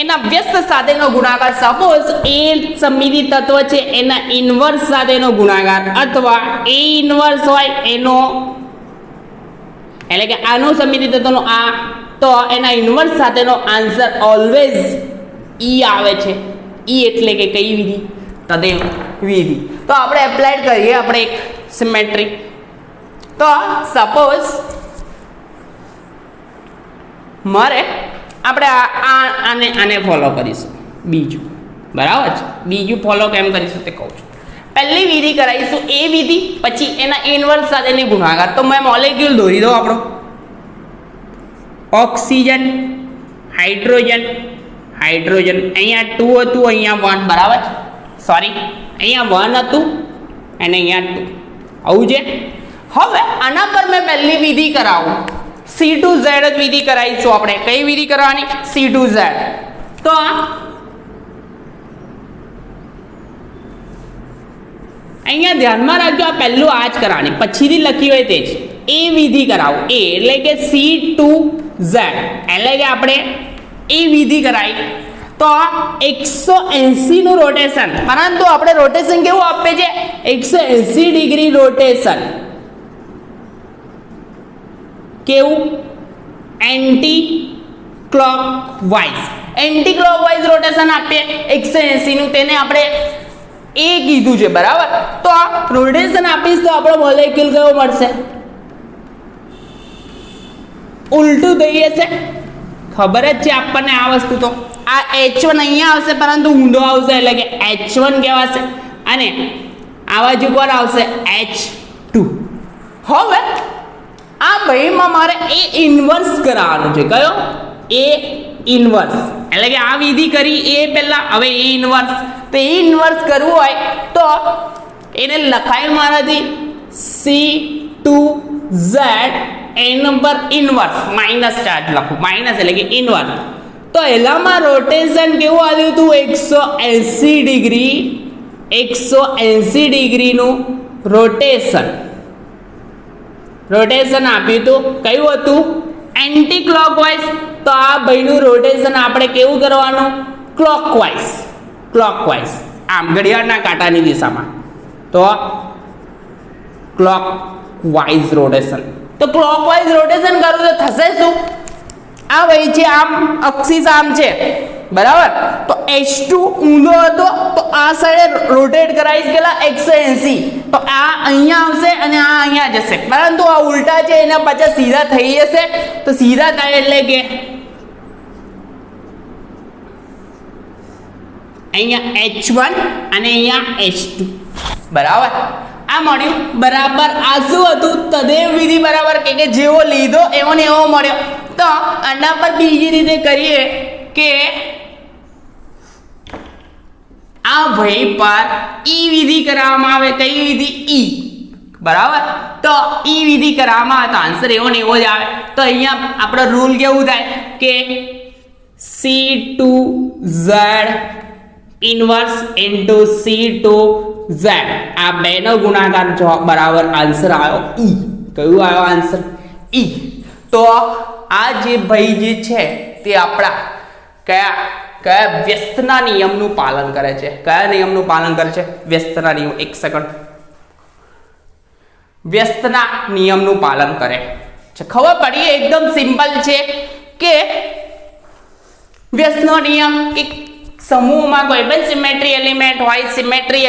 એના વ્યસ્ત સાથેનો ગુણાકાર, સપોઝ એ સમમિતિ તત્વ છે એના ઇન્વર્સ સાથેનો ગુણાકાર અથવા એ ઇન્વર્સ હોય એનો, એટલે કે આનો સમમિતિ તત્વનો આ, તો એના ઇન્વર્સ સાથેનો આન્સર ઓલવેઝ ઈ આવે છે. ઈ એટલે કે કઈ વિધિ? તદેવ વિધિ. તો આપણે એપ્લાય કરીએ આપણે એક સિમેટ્રી. તો સપોઝ મારે આપણે આને ફોલો કરીશું. બીજું બરાબર છે. બીજું ફોલો કેમ કરીશું તે કહું છું. પહેલી વિધિ કરાવીશું એ વિધિ, પછી એના ઇન્વર્સ સાથેની ગુણાકાર. તો મેં મોલેક્યુલ દોરી દઉં આપણો. Oxygen, hydrogen, hydrogen. અહીંયા 2 હતું, અહીંયા 1. બરાબર છે. સોરી, અહીંયા 1 હતું અને અહીંયા 2. આવું છે. હવે આના પર મેં પહેલી વિધિ કરાવું. C2Z જ વિધિ કરાવીશું આપણે. કઈ વિધિ કરવાની? C2Z. તો અહીંયા ધ્યાનમાં રાખજો, આ પહેલું આ જ કરવાની, પછીથી લખી હોય તે જ. એ વિધિ કરાવું. એ એટલે કે C2Z એટલે કે આપણે એ વિધિ કરાવી. તો 180 નું રોટેશન, પરંતુ આપણે રોટેશન કેવું આપે છે? 180 ડિગ્રી રોટેશન. કેવું? Anti clockwise. Anti clockwise rotation આપીએ 180 નું, તેને આપણે એ કીધું છે. બરાબર. તો આ રોટેશન આપીશ તો આપણો મોલેક્યુલ કયો મળશે? ઉલટું થઈ જશે. ખબર જ છે આપણને આ વસ્તુ. તો આ H1 અહીંયા આવશે પરંતુ ઊંધો આવશે એટલે કે H1 કહેવાશે અને આ બાજુ કોણ આવશે? H2. હવે આ ભાઈમાં મારે એ ઇન્વર્સ કરાવવાનું છે. કયો? એ ઇન્વર્સ. એટલે કે આ વિધિ કરી એ પહેલા, હવે એ ઇન્વર્સ. તો એ ઇન્વર્સ કરવું હોય તો એને લખાય મારાથી C2Z એન પર ઇન્વર્સ માઇનસ ચાર્જ લખું. માઇનસ એટલે કે ઇન્વર્સ. તો એલામાં રોટેશન કેવું આવ્યું હતું? 180 ડિગ્રી. 180 ડિગ્રીનું રોટેશન આપ્યું હતું. કયું હતું? Anti clockwise. તો આ ભાઈનું રોટેશન આપણે કેવું કરવાનું? ક્લોકવાઇઝ. ક્લોકવાઇઝ, આમ ઘડિયાળના કાંટાની દિશામાં. તો ક્લોકવાઇઝ રોટેશન. તો ક્લોકવાઇઝ રોટેશન કરું તો થશે શું? આ ભાઈ છે આમ, અક્ષિસ આમ છે. બરાબર. તો H2 ઊંધો હતો તો આ સાઈડે રોટેટ કરાવીશ કેટલા? 180. તો આ અહીંયા આવશે અને આ અહીંયા જશે. પરંતુ આ ઉલટા છે એના પાછા સીધા થઈ જશે. તો સીધા થાય એટલે કે અહીંયા H1 અને અહીંયા H2. બરાબર. આ મળ્યું. બરાબર. આ શું હતું? તદેવ વિધિ. બરાબર. કે જેવો લીધો એવો ને એવો મળ્યો. તો આના પર બીજી રીતે કરીએ કે આ ભાઈ પર ઈ વિધિ કરવામાં આવે. કઈ વિધિ? ઈ. બરાબર. તો ઈ વિધિ કરવામાં આવે તો આન્સર એવો ને એવો જ આવે. તો અહીંયા આપણો રૂલ કેવું થાય કે C2Z ઇન્વર્સ ઇન્ટુ C2Z, આ બેનો ગુણાકાર જવાબ બરાબર આન્સર આવ્યો ઈ. કયું આવ્યો આન્સર? ઈ. તો આ જે ભાઈ જે છે તે આપણા કયા વ્યસ્તના નિયમનું પાલન કરે છે? કયા નિયમનું પાલન કરે છે? વ્યસ્તના નિયમ. એક સેકન્ડ. વ્યસ્તના નિયમનું પાલન કરે છે. ખબર પડી? એકદમ સિમ્પલ છે કે વ્યસ્તનો નિયમ કે સમૂહમાં કોઈ પણ સિમેટ્રી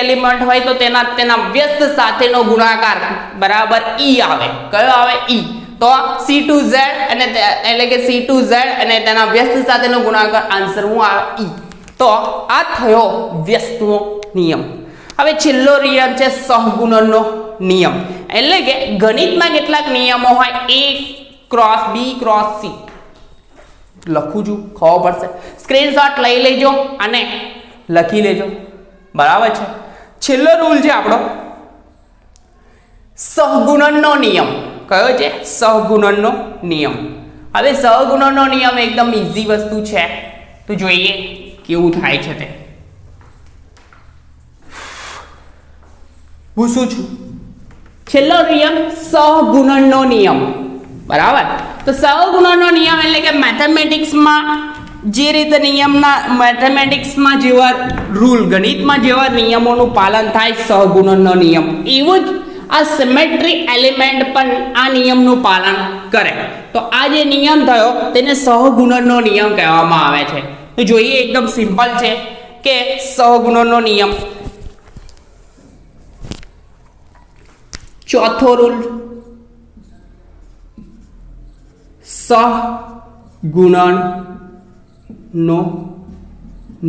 એલિમેન્ટ હોય તો તેના વ્યસ્ત સાથેનો ગુણાકાર બરાબર E આવે. કયો આવે? E. તો C2Z અને એટલે કે C2Z અને તેના વ્યસ્ત સાથેનો ગુણાકાર આન્સર શું આવે? E. તો આ થયો વ્યસ્તનો નિયમ. હવે છેલ્લો નિયમ છે સહગુણનનો નિયમ. એટલે કે ગણિતમાં કેટલાક નિયમો હોય A cross B cross C. લખું છું, ખબર પડશે. સ્ક્રીનશોટ લઈ લેજો અને લખી લેજો. બરાબર છે. છેલ્લો રૂલ છે આપણો સહગુણનનો નિયમ. કયો છે? સહગુણનનો નિયમ. હવે સહગુણનનો નિયમ એકદમ ઈઝી વસ્તુ છે, તો જોઈએ કેવું થાય છે તે. પૂછું છું. છેલ્લો નિયમ સહગુણનનો નિયમ. બરાબર. તો સહગુણનનો નિયમ એટલે કે મેથેમેટિક્સમાં જે રીતે મેથેમેટિક્સમાં જેવા રૂલ, ગણિતમાં જેવા નિયમોનું પાલન થાય સહગુણનનો નિયમ, એવું જ આ સિમેટ્રી એલિમેન્ટ પણ આ નિયમનું પાલન કરે. તો આ જે નિયમ થયો તેને સહગુણનનો નિયમ કહેવામાં આવે છે. તો જોઈએ એકદમ સિમ્પલ છે કે સહગુણનનો નિયમ. ચોથો રૂલ સહગુણનનો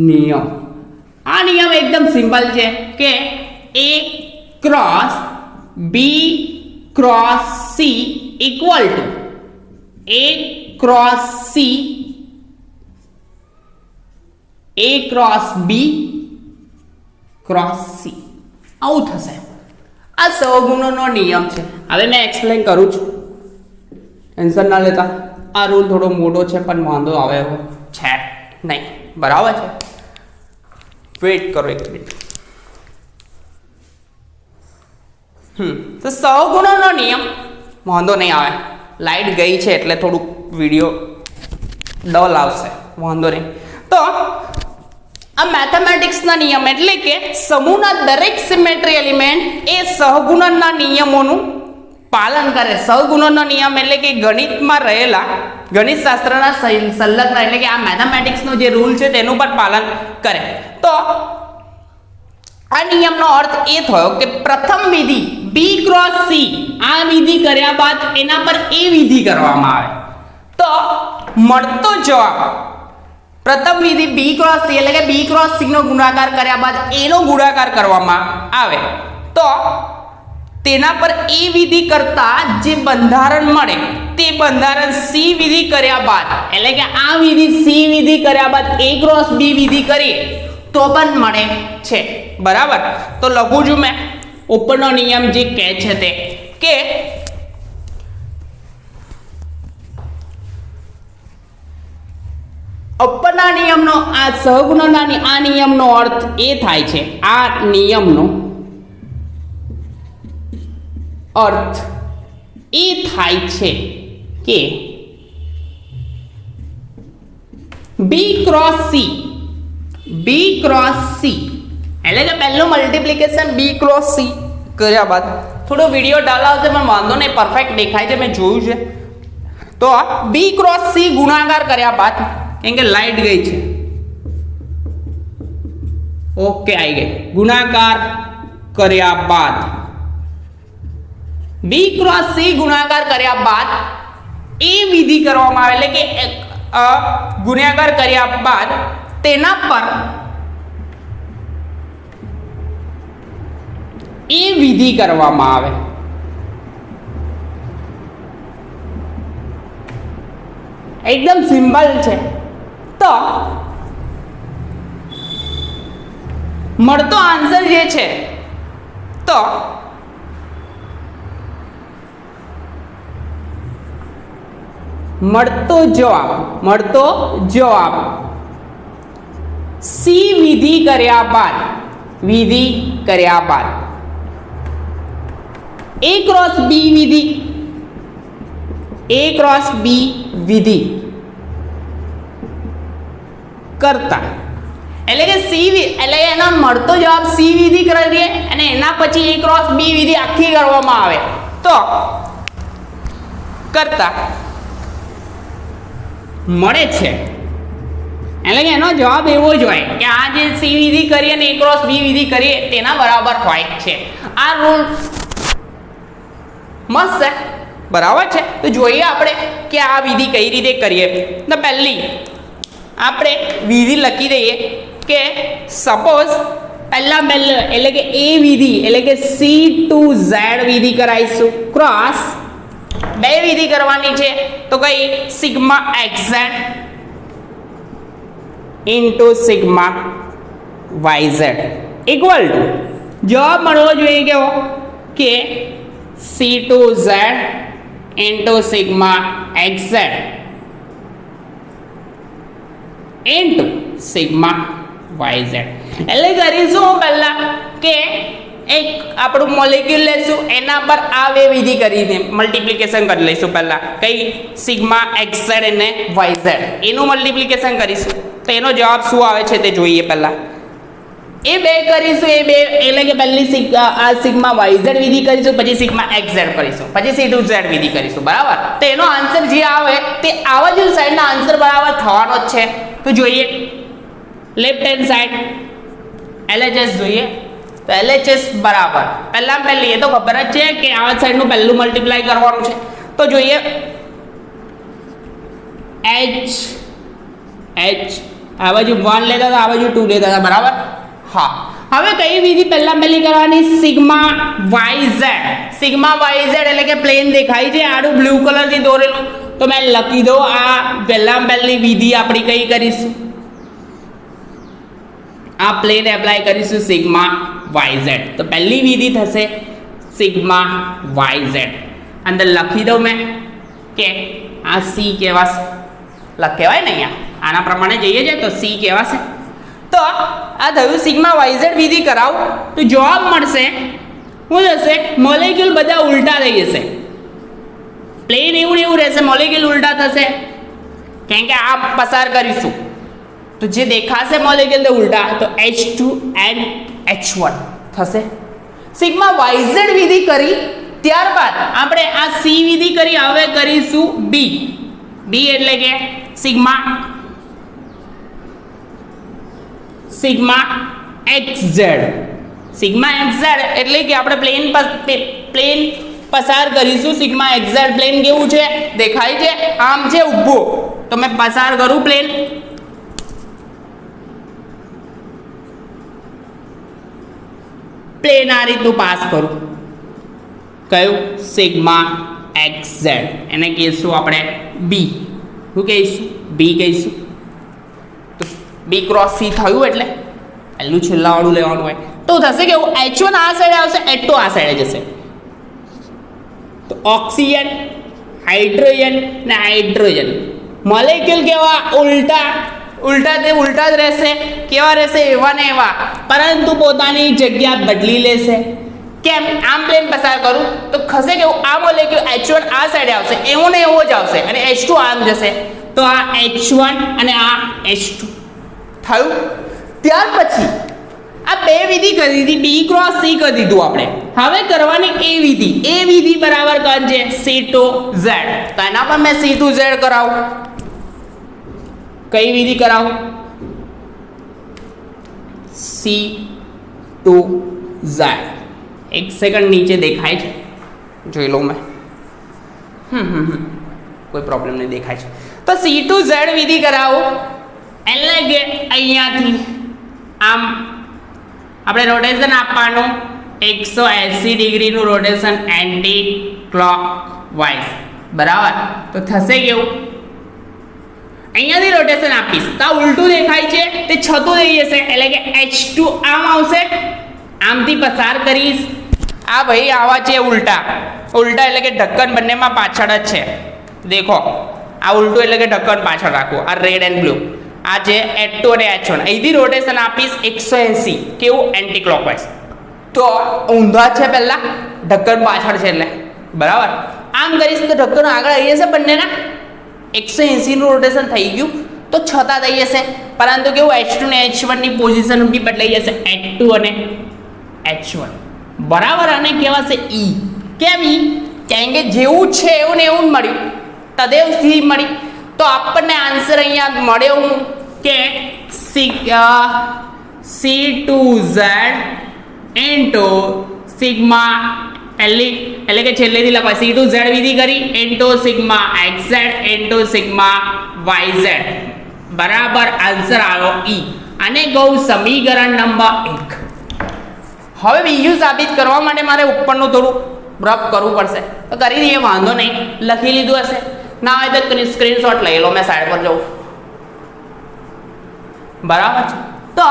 નિયમ. આ નિયમ એકદમ સિમ્પલ છે કે A cross B cross C equal to A cross C A cross B cross C. આવું થશે. આ સહગુણનનો નિયમ છે. હવે મેં એક્સપ્લેન કરું છું, ટેન્શન ના લેતા. આ રૂલ થોડો મોટો છે પણ વાંધો આવે એવો છે નહીં. બરાબર છે. વેઇટ કરો એક મિનિટ. તો સહગુણનનો નિયમ વાંધો નહીં આવે. લાઈટ ગઈ છે એટલે થોડુંક વિડીયો ડલ આવશે, વાંધો નહીં. તો આ મેથેમેટિક્સના નિયમ એટલે કે સમૂહના દરેક સિમેટ્રી એલિમેન્ટ એ સહગુણનના નિયમોનું પાલન કરે. સહગુણનનો નિયમ એટલે કે ગણિતમાં રહેલા, ગણિત શાસ્ત્રના સંલગ્ન એટલે કે આ મેથેમેટિક્સનો જે રૂલ છે તેનું પણ પાલન કરે. તો આ નિયમનો અર્થ એ થયો કે પ્રથમ વિધિ B ક્રોસ C, આ વિધિ કર્યા બાદ એના પર એ વિધિ કરવામાં આવે તો મળતો જવાબ, પ્રથમ વિધિ B ક્રોસ C એટલે કે B ક્રોસ C નો ગુણાકાર કર્યા બાદ એનો ગુણાકાર કરવામાં આવે તો તેના પર એ વિધિ કરતા જે બંધારણ મળે તે બંધારણ C વિધિ કર્યા બાદ એટલે કે આ વિધિ C વિધિ કર્યા બાદ A ક્રોસ B વિધિ કરીએ તો પણ મળે છે. બરાબર. તો લખું છું મેં ઉપરનો નિયમ જે કહે છે તે કે ઉપરના નિયમનો આ સહગુણનના આ નિયમનો અર્થ એ થાય છે, આ નિયમનો અર્થ એ થાય છે કે B ક્રોસ C એટલે કે પહેલું મલ્ટીપ્લિકેશન B ક્રોસ C કર્યા બાદ થોડો વિડીયો ડાલાવશે પણ વાંધો નહીં, પરફેક્ટ દેખાય છે, મેં જોયું છે. તો B ક્રોસ C ગુણાકાર કર્યા બાદ, કેમ કે લાઈટ ગઈ છે, ઓકે આવી ગઈ, ગુણાકાર કર્યા બાદ B ક્રોસ C ગુણાકાર કર્યા બાદ એ વિધિ કરવામાં આવે એટલે કે ગુણાકાર કર્યા બાદ તેના પર એ વિધિ કરવામાં આવે. એકદમ સિમ્પલ છે. તો મળતો આન્સર જે છે તો મળતો જવાબ C વિધિ કર્યા બાદ A ક્રોસ B વિધિ કરતા એટલે કે એટલે એનો મળતો જવાબ C વિધિ કરીએ અને એના પછી A ક્રોસ B વિધિ આખી કરવામાં આવે તો કરતા મળે છે એટલે કે એનો જવાબ એવો જ હોય કે આ જે સી વિધિ કરીએ ને A ક્રોસ બી વિધિ કરીએ તેના બરાબર હોય છે. આ રૂલ મસ્ત છે, બરાબર છે. તો જોઈએ આપણે કે આ વિધિ કઈ રીતે કરીએ. તો પહેલી આપણે વિધિ લખી દઈએ કે સપોઝ પહેલા એટલે કે એ વિધિ એટલે કે C/Z વિધિ કરાવીશું ક્રોસ બે વિધિ કરવાની છે તો કઈ sigma xz into sigma yz equal to જવાબ મળવો જોઈએ કેવો કે C/Z into sigma xz into sigma yz. એટલે કરીશું પહેલા કે એક આપણું મોલેક્યુલ લેશું એના પર આ બે વિધિ કરીને મલ્ટીપ્લિકેશન કરી લઈશું. પહેલા કઈ સિગ્મા xz અને yz એનું મલ્ટીપ્લિકેશન કરીશું તો એનો જવાબ શું આવે છે તે જોઈએ. પહેલા એ બે કરીશું, એ બે એટલે કે પહેલી આ સિગ્મા yz વિધિ કરીશું, પછી સિગ્મા xz કરીશું, પછી C/Z વિધિ કરીશું, બરાબર. તો એનો આન્સર જે આવે તે આવા જ સાઈડના આન્સર બરાબર થવાનો જ છે. તો જોઈએ લેફ્ટ હેન્ડ સાઈડ LHS જોઈએ તો LHS બરાબર પહેલી એ તો ખબર જ છે કે આ સાઈડનું પહેલું મલ્ટીપ્લાય કરવાનું છે. તો જોઈએ H આ બાજુ 1 લેતા હતા, આ બાજુ 2 લેતા હતા, બરાબર. હા, હવે કઈ વિધિ પહેલી કરવાની સિગ્મા yz એટલે કે પ્લેન દેખાય છે આડું બ્લુ કલરથી દોરેલું તો મેં લખી દો આ પહેલી વિધિ આપણી કઈ કરીશું આ પ્લેન એપ્લાય કરીશું સિગ્મા yz. તો પહેલી વિધિ થશે સિગ્મા yz. અંદર લખી દઉં મેં કે આ C કહેવાશે, કહેવાય ને અહીંયા આના પ્રમાણે જઈએ છે તો C કહેવાશે. તો આ થયું સિગ્મા yz વિધિ કરાવ તો જવાબ મળશે શું થશે મોલેક્યુલ બધા ઉલટા થઈ જશે. પ્લેન એવું રહેશે, મોલેક્યુલ ઉલટા થશે કેમ કે આ પસાર કરીશું તો જે દેખાશે મોલેક્યુલ તે ઉલટા તો H2NH1 થશે. સિગ્મા yz વિધિ કરી ત્યારબાદ આપણે આ C વિધિ કરી હવે કરીશું B એટલે કે સિગ્મા xz એટલે કે આપણે પ્લેન પસાર કરીશું. સિગ્મા xz પ્લેન કેવું છે દેખાય છે આમ છે ઊભો તો મેં પસાર કરું પ્લેન આ રીતનું પાસ કરું કયું સિગ્મા xz એને કહીશું આપણે B. શું કહીશું B કહીશું. તો B ક્રોસ C થયું એટલે પહેલું છેલ્લા વાળું લેવાનું હોય તો થશે કે H1 આ સાઈડે આવશે, H2 આ સાઈડે જશે. તો ઓક્સિજન હાઇડ્રોજન ને હાઇડ્રોજન મોલેક્યુલ કેવા ઉલટા જ રહેશે. કેવા રહેશે એવા ને એવા, પરંતુ પોતાની જગ્યા બદલી લેશે. કેમ આમ પ્લેન પસાર કરું તો ખસે કે આ મોલેક્યુલ H1 આ સાઈડે આવશે, એવું ને એવું જ આવશે અને H2 આમ જશે. તો આ H1 અને આ H2 થયું. ત્યાર પછી આ બે વિધિ કરી દીધી, B ક્રોસ C કરી દીધું આપણે. હવે કરવાની એ વિધિ બરાબર કોણ છે C/Z. તો એના પર મેં C/Z કરાવું. કઈ વિધિ કરાવું C/Z. એક સેકન્ડ નીચે દેખાય છે જોઈ લઉં મેં. કોઈ પ્રોબ્લેમ નહીં, દેખાય છે. તો C/Z વિધિ કરાવો એટલે કે અહીંયાથી આમ આપણે રોટેશન આપવાનું 180 ડિગ્રીનું રોટેશન એન્ટી ક્લોકવાઇઝ, બરાબર. તો થશે કેવું અહીંયાથી રોટેશન આપીશ તો આ ઉલટું દેખાય છે તે છતું થઈ જશે એટલે કે H2 આમ આવશે, આમથી પસાર કરીશ. આ ભાઈ આવા છે ઉલટા એટલે કે ઢક્કન બંનેમાં પાછળ જ છે. દેખો આ ઉલટું એટલે કે ઢક્કન પાછળ રાખવું. આ રેડ એન્ડ બ્લુ આ છે H2 અને H1. અહીંથી રોટેશન આપીશ 180 કેવું એન્ટી ક્લોકવાઇઝ. તો ઊંધા છે પહેલા, ઢક્કન પાછળ છે એટલે બરાબર. આમ કરીશ તો ઢક્કન આગળ આવી જશે બંનેના 180 નું રોટેશન થઈ ગયું તો છતાં થઈ જશે, પરંતુ કેવું H2 ને H1 ની પોઝિશન બી બદલાઈ જશે H2 અને H1 બરાબર. અને કહેવાશે E. કેમ E? કેમ કે જેવું છે એવું ને એવું મળ્યું, તદેવ સ્થિતિ મળી. તો આપણને આન્સર અહીંયા મળ્યો હું કે C2Z ઇન્ટુ સિગ્મા એટલે કે છેલ્લેથી લખાય C2Z વિધિ કરી into sigma XZ into sigma YZ બરાબર આન્સર આવ્યો ઈ. આને કહું સમીકરણ નંબર 1. હવે બીજું સાબિત કરવા માટે મારે ઉપરનું થોડું રફ કરવું પડશે તો કરી દઈએ, વાંધો નહીં. લખી લીધું હશે, ના હોય તો સ્ક્રીનશોટ લઈ લો, મેં સાઈડ પર જાઉં. બરાબર છે. તો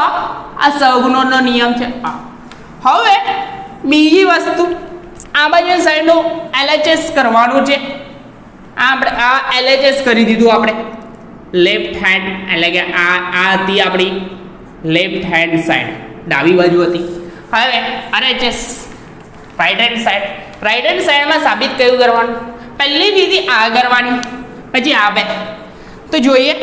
આ સહગુણનનો નિયમ છે. હવે બીજી વસ્તુ આ બાજુ સાઈડનું LHS કરવાનું છે. આપણે આ LHS કરી દીધું આપણે લેફ્ટ હેન્ડ, એટલે કે આ હતી આપણી લેફ્ટ હેન્ડ સાઈડ, ડાબી બાજુ હતી. હવે RHS right hand side. Right hand સાઈડમાં સાબિત કયું કરવાનું? પહેલી વિધિ આ કરવાની, પછી આ બે. તો જોઈએ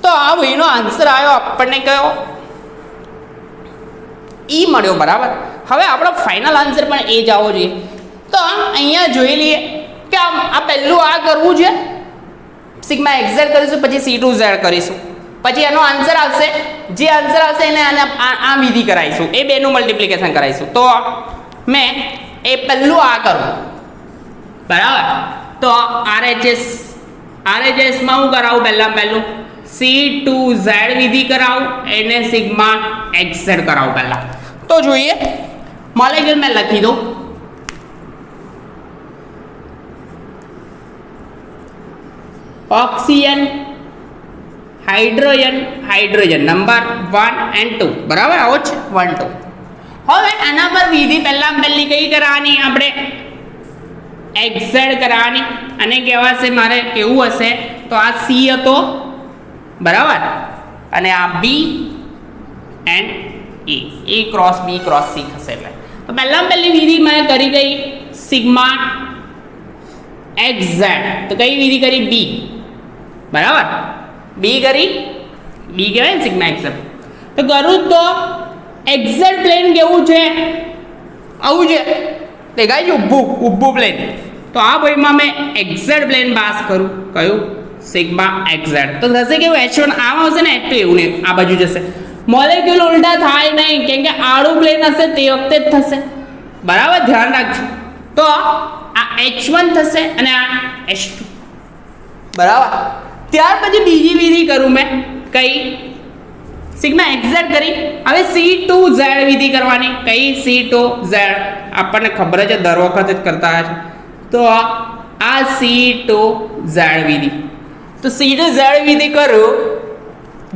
તો આ ભાઈનો આન્સર આવ્યો આપણને કયો? ઈ મળ્યો. બરાબર. હવે આપણો ફાઇનલ આન્સર પણ એ જ આવવો જોઈએ. તો અહીંયા જોઈ લઈએ કે આ પહેલું આ કરવું છે, સિગ્મા XZ કરીશું, પછી C2Z કરીશું, પછી એનો આન્સર આવશે. જે આન્સર આવશે એને આ વિધિ કરાવીશું, એ બેનું મલ્ટિપ્લિકેશન કરાવીશું. તો મેં એ પહેલું આ કરું. બરાબર. તો RHSમાં હું કરાવું? પહેલું C2Z વિધિ કરાવું, એને સિગ્મા XZ કરાવું પહેલા. તો જોઈએ મોલેક્યુલ મેં લખી દઉં. Oxygen, hydrogen number 1 and 2. બરાબર, આવો છે 1 2. હવે આના પર વિધિ પહેલી કઈ કરવાની? આપણે XZ કરવાની. અને કહેવાશે મારે કેવું હશે? તો આ C હતો, બરાબર, અને આ B and A cross B cross C થશે. એટલે તો પહેલી વિધિ મેં કરી ગઈ સિગ્મા XZ. તો કઈ વિધિ કરી? B. બરાબર, B કરી, B કહેવાય ને સિગ્મા XZ. તો કરું તો XZ પ્લેન કેવું છે? આવું છે, દેખાય છે ઊભું પ્લેન. તો આ ભાઈમાં મેં XZ પ્લેન પાસ કરું. કયું? Sigma XZ. તો થશે કેવું? H1 આમ આવશે ને, H2 એવું ને આ બાજુ જશે. મોલેક્યુલ ઉલટા થાય નહીં, કેમ કે આડું પ્લેન હશે તે વખતે જ થશે. બરાબર, ધ્યાન રાખજો. તો આ H1 થશે અને આ H2. બરાબર. ત્યાર પછી બીજી વિધિ કરું મેં, કઈ? સિગ્મા XZ કરી. હવે C2Z વિધિ કરવાની. કઈ? C2Z આપણને ખબર છે, દર વખત જ કરતા છે. તો આ C2Z વિધિ. તો C2Z વિધિ કરું.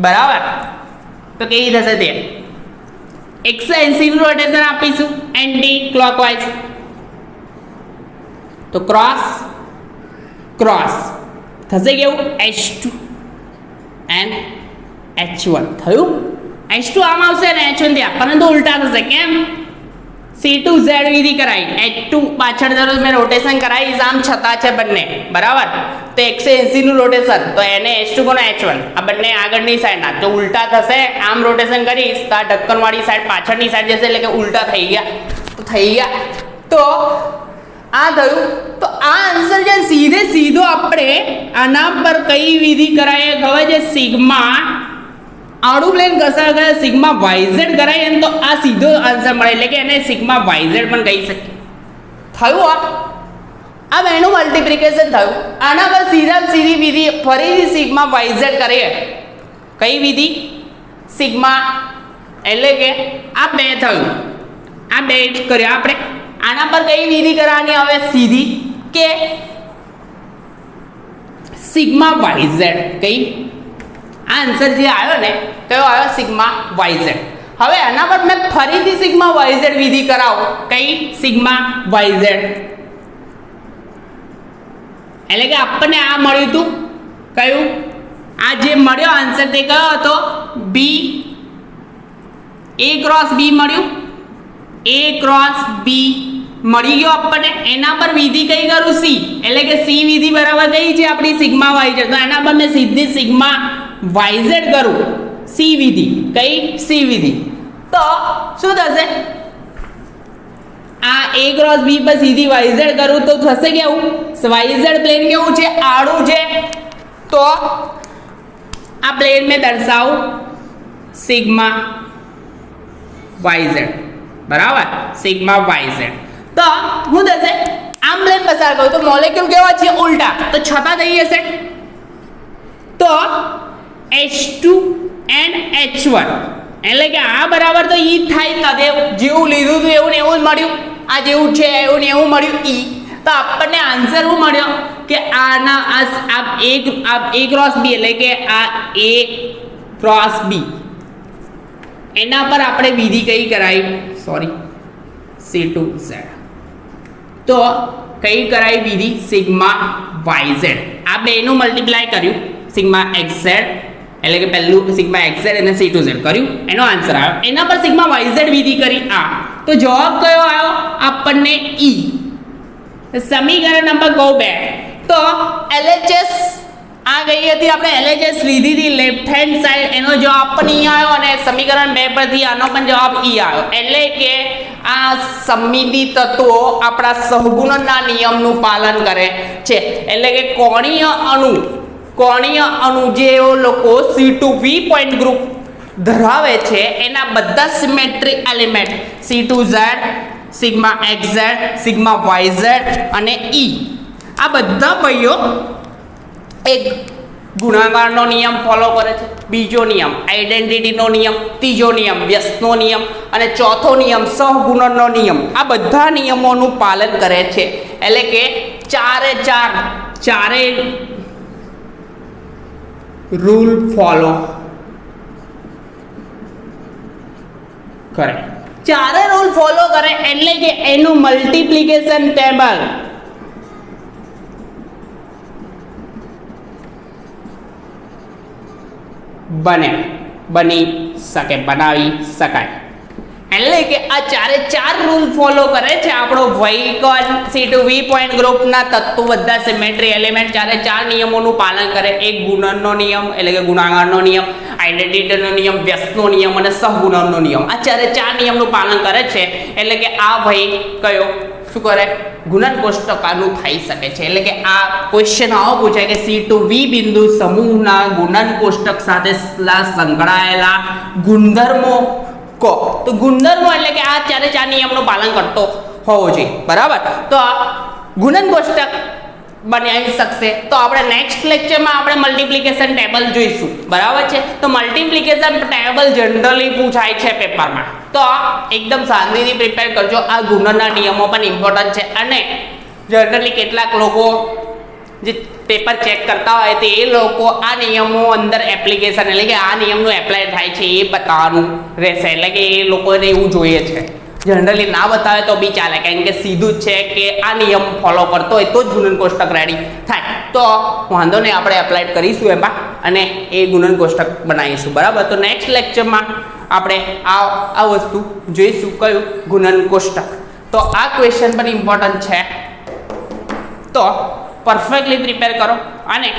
બરાબર. તો કેવી થશે તે? 180 નું રોટેશન આપીશું એન્ટી ક્લોકવાઇઝ. તો ક્રોસ થશે કેવું? H2 and H1 થયું. H2 આમ આવશે અને H1 ત્યાં, પરંતુ ઉલટા થશે. કેમ? C2Z વિધિ કરાવી, H2 પાછળ જરૂર મેં રોટેશન કરાવીશ, આમ છતાં છે બંને. બરાબર. તો 180 નું રોટેશન, તો એને H2 કોનો H1, આ બંને આગળની સાઈડના. તો ઉલટા થશે. આમ રોટેશન કરીશ તો આ ઢક્કનવાળી સાઈડ પાછળની સાઈડ જશે, એટલે કે ઉલટા થઈ ગયા. તો આ થયું. તો આ આન્સર છે સીધો આપણે આના પર કઈ વિધિ કરાય ખબર છે? સિગ્મા આડું પ્લેન કસા ગયા, સિગ્મા YZ કરાય ને, તો આ સીધો આન્સર મળે, એટલે કે એને સિગ્મા YZ પણ કહી શકીએ. થયું. આ બેનું મલ્ટિપ્લિકેશન થયું. આના પર સીધી વિધિ ફરીથી સિગ્મા YZ કરીએ. કઈ વિધિ? સિગ્મા, એટલે કે આ બે થયું. આ બે કર્યા આપણે. આના પર કઈ વિધિ કરવાની? હવે સીધી કે સિગ્મા YZ. કઈ? આ આન્સર જે આવ્યો ને, કયો આવ્યો? Sigma YZ. હવે આના પર મેં ફરીથી સિગ્મા YZ વિધિ કરાવું. કઈ? Sigma YZ. એટલે કે આપણને આ મળ્યું હતું. કયું? આ જે મળ્યો આન્સર તે કયો હતો? B. A ક્રોસ B મળ્યું. A ક્રોસ B મળી ગયો આપણને. એના પર વિધિ કઈ કરું? C. એટલે કે C વિધિ બરાબર કઈ છે? આપણી સિગ્મા YZ. તો એના પર મેં સીધી સિગ્મા YZ કરું. C વિધિ. કઈ? C વિધિ. તો શું થશે? આ A ક્રોસ B પર સીધી YZ કરું તો થશે કેવું? YZ પ્લેન કેવું છે? આડું છે. તો આ પ્લેન મેં દર્શાવું સિગ્મા YZ, બરાબર, સિગ્મા YZ. તો હું થશે આમ પ્લેન પસાર કરું તો મોલેક્યુલ કેવા છે ઉલટા, તો છતાં થઈ જશે. તો H2NH1 એટલે કે આ બરાબર તો E થાય, તદે જેવું લીધું હતું એવું ને એવું જ મળ્યું, આ જેવું છે એવું ને એવું મળ્યું E. તો આપણને આન્સર શું મળ્યો કે આના આ A ક્રોસ B એટલે કે આ A ક્રોસ B એના પર આપણે વિધિ કઈ કરાવી, સોરી C2Z. તો કઈ કરાવી વિધિ સિગ્મા YZ, આ બેનું મલ્ટીપ્લાય કર્યું સિગ્મા XZ એટલે કે પહેલું સિગ્મા XZ અને C2Z કર્યું, એનો આન્સર આવ્યો. એના પર સિગ્મા YZ વિધિ કરી આ, તો જવાબ કયો આવ્યો આપણને E. સમીકરણ નંબર ગો બેક. તો LHS આ ગઈ હતી આપણે LHS લીધી હતી લેફ્ટ હેન્ડ સાઈડ, એનો જવાબ પણ E આવ્યો અને સમીકરણ 2 પરથી આનો પણ જવાબ E આવ્યો. એટલે કે આ સમમિતિ તત્વો આપણા સહગુણનના નિયમનું પાલન કરે છે. એટલે કે કોણીય અણુ જેઓ લોકો C2V પોઈન્ટ ગ્રુપ ધરાવે છે એના બધા symmetry element C2Z, sigma XZ, sigma YZ અને E આ બધા ભાઈઓ એક ગુણાકારનો નિયમ ફોલો કરે છે, બીજો નિયમ આઈડેન્ટિટીનો નિયમ, ત્રીજો નિયમ વ્યસ્તનો નિયમ અને ચોથો નિયમ સહગુણનનો નિયમ. આ બધા નિયમોનું પાલન કરે છે. એટલે કે ચારે રૂલ ફોલો કરે, ચારે રૂલ ફોલો કરે એટલે કે એનું મલ્ટીપ્લિકેશન ટેબલ બનાવી શકાય. એટલે કે આ ચાર રૂલ ફોલો કરે છે આપણો વહીકલ C2V પોઈન્ટ ગ્રુપના તત્વો બધા સિમેટ્રી એલિમેન્ટ ચાર નિયમોનું પાલન કરે. એક ગુણનનો નિયમ એટલે કે ગુણાકારનો નિયમ, આઈડેન્ટિટીનો નિયમ, વ્યસ્તનો નિયમ અને સહગુણનનો નિયમ. આ ચાર નિયમનું પાલન કરે છે. એટલે કે આ ભાઈ કયો શું કરે ગુણન કોષ્ટકાનું થઈ શકે છે. એટલે કે આ ક્વેશ્ચન આવો પૂછાય કે C2V બિંદુ સમૂહના ગુણન કોષ્ટક સાથે સંકળાયેલા ગુણધર્મો કો. તો ગુણધર્મો એટલે કે આ ચાર નિયમનું પાલન કરતો હોવો જોઈએ, બરાબર. તો આ ગુણન કોષ્ટક બનાવી શકશે. તો આપણે નેક્સ્ટ લેક્ચરમાં આપણે મલ્ટીપ્લિકેશન ટેબલ જોઈશું, બરાબર છે. તો મલ્ટીપ્લિકેશન ટેબલ જનરલી પૂછાય છે પેપરમાં, તો એકદમ શાંતિથી પ્રિપેર કરજો. આ ગુણનના નિયમો પણ ઇમ્પોર્ટન્ટ છે અને જનરલી કેટલાક લોકો જે પેપર ચેક કરતા હોય તો એ લોકો આ નિયમો અંદર એપ્લિકેશન એટલે કે આ નિયમનું એપ્લાય થાય છે એ બતાવવાનું રહેશે. એટલે કે એ લોકોને એવું જોઈએ છે. જનરલી ના બતાવે તો બી ચાલે, કારણ કે સીધું જ છે કે આ નિયમ ફોલો કરતો હોય તો જ ગુણન કોષ્ટક રેડી થાય. તો વાંધો નહીં, આપણે એપ્લાય કરીશું એમાં અને એ ગુણન કોષ્ટક બનાવીશું, બરાબર. તો નેક્સ્ટ લેક્ચરમાં આપણે આ વસ્તુ જોઈશું, કયું ગુણન કોષ્ટક. તો આ ક્વેશ્ચન પણ ઇમ્પોર્ટન્ટ છે, તો પરફેક્ટલી પ્રિપેર કરો અને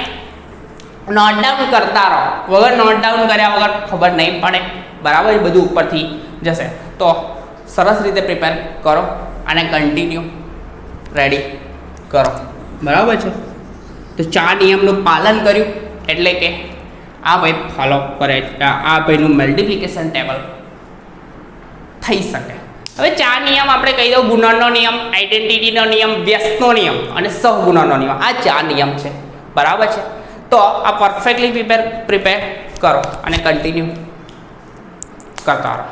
નોટ ડાઉન કરતા રહો. વગર નોટ ડાઉન કર્યા વગર ખબર નહીં પડે, બરાબર. બધું ઉપરથી જશે. તો સરસ રીતે પ્રિપેર કરો અને કન્ટિન્યુ રેડી કરો, બરાબર છે. તો 4 નિયમનું પાલન કર્યું એટલે કે આ ભાઈ ફોલો કરે, આ ભાઈનું મલ્ટીપ્લિકેશન ટેબલ થઈ શકે. હવે 4 નિયમ આપણે કહી દઉં: ગુણનનો નિયમ, આઈડેન્ટિટીનો નિયમ, વ્યસ્તનો નિયમ અને સહગુણનનો નિયમ. આ 4 નિયમ છે, બરાબર છે. તો આ પરફેક્ટલી પ્રિપેર કરો અને કન્ટિન્યુ કરતા રહો.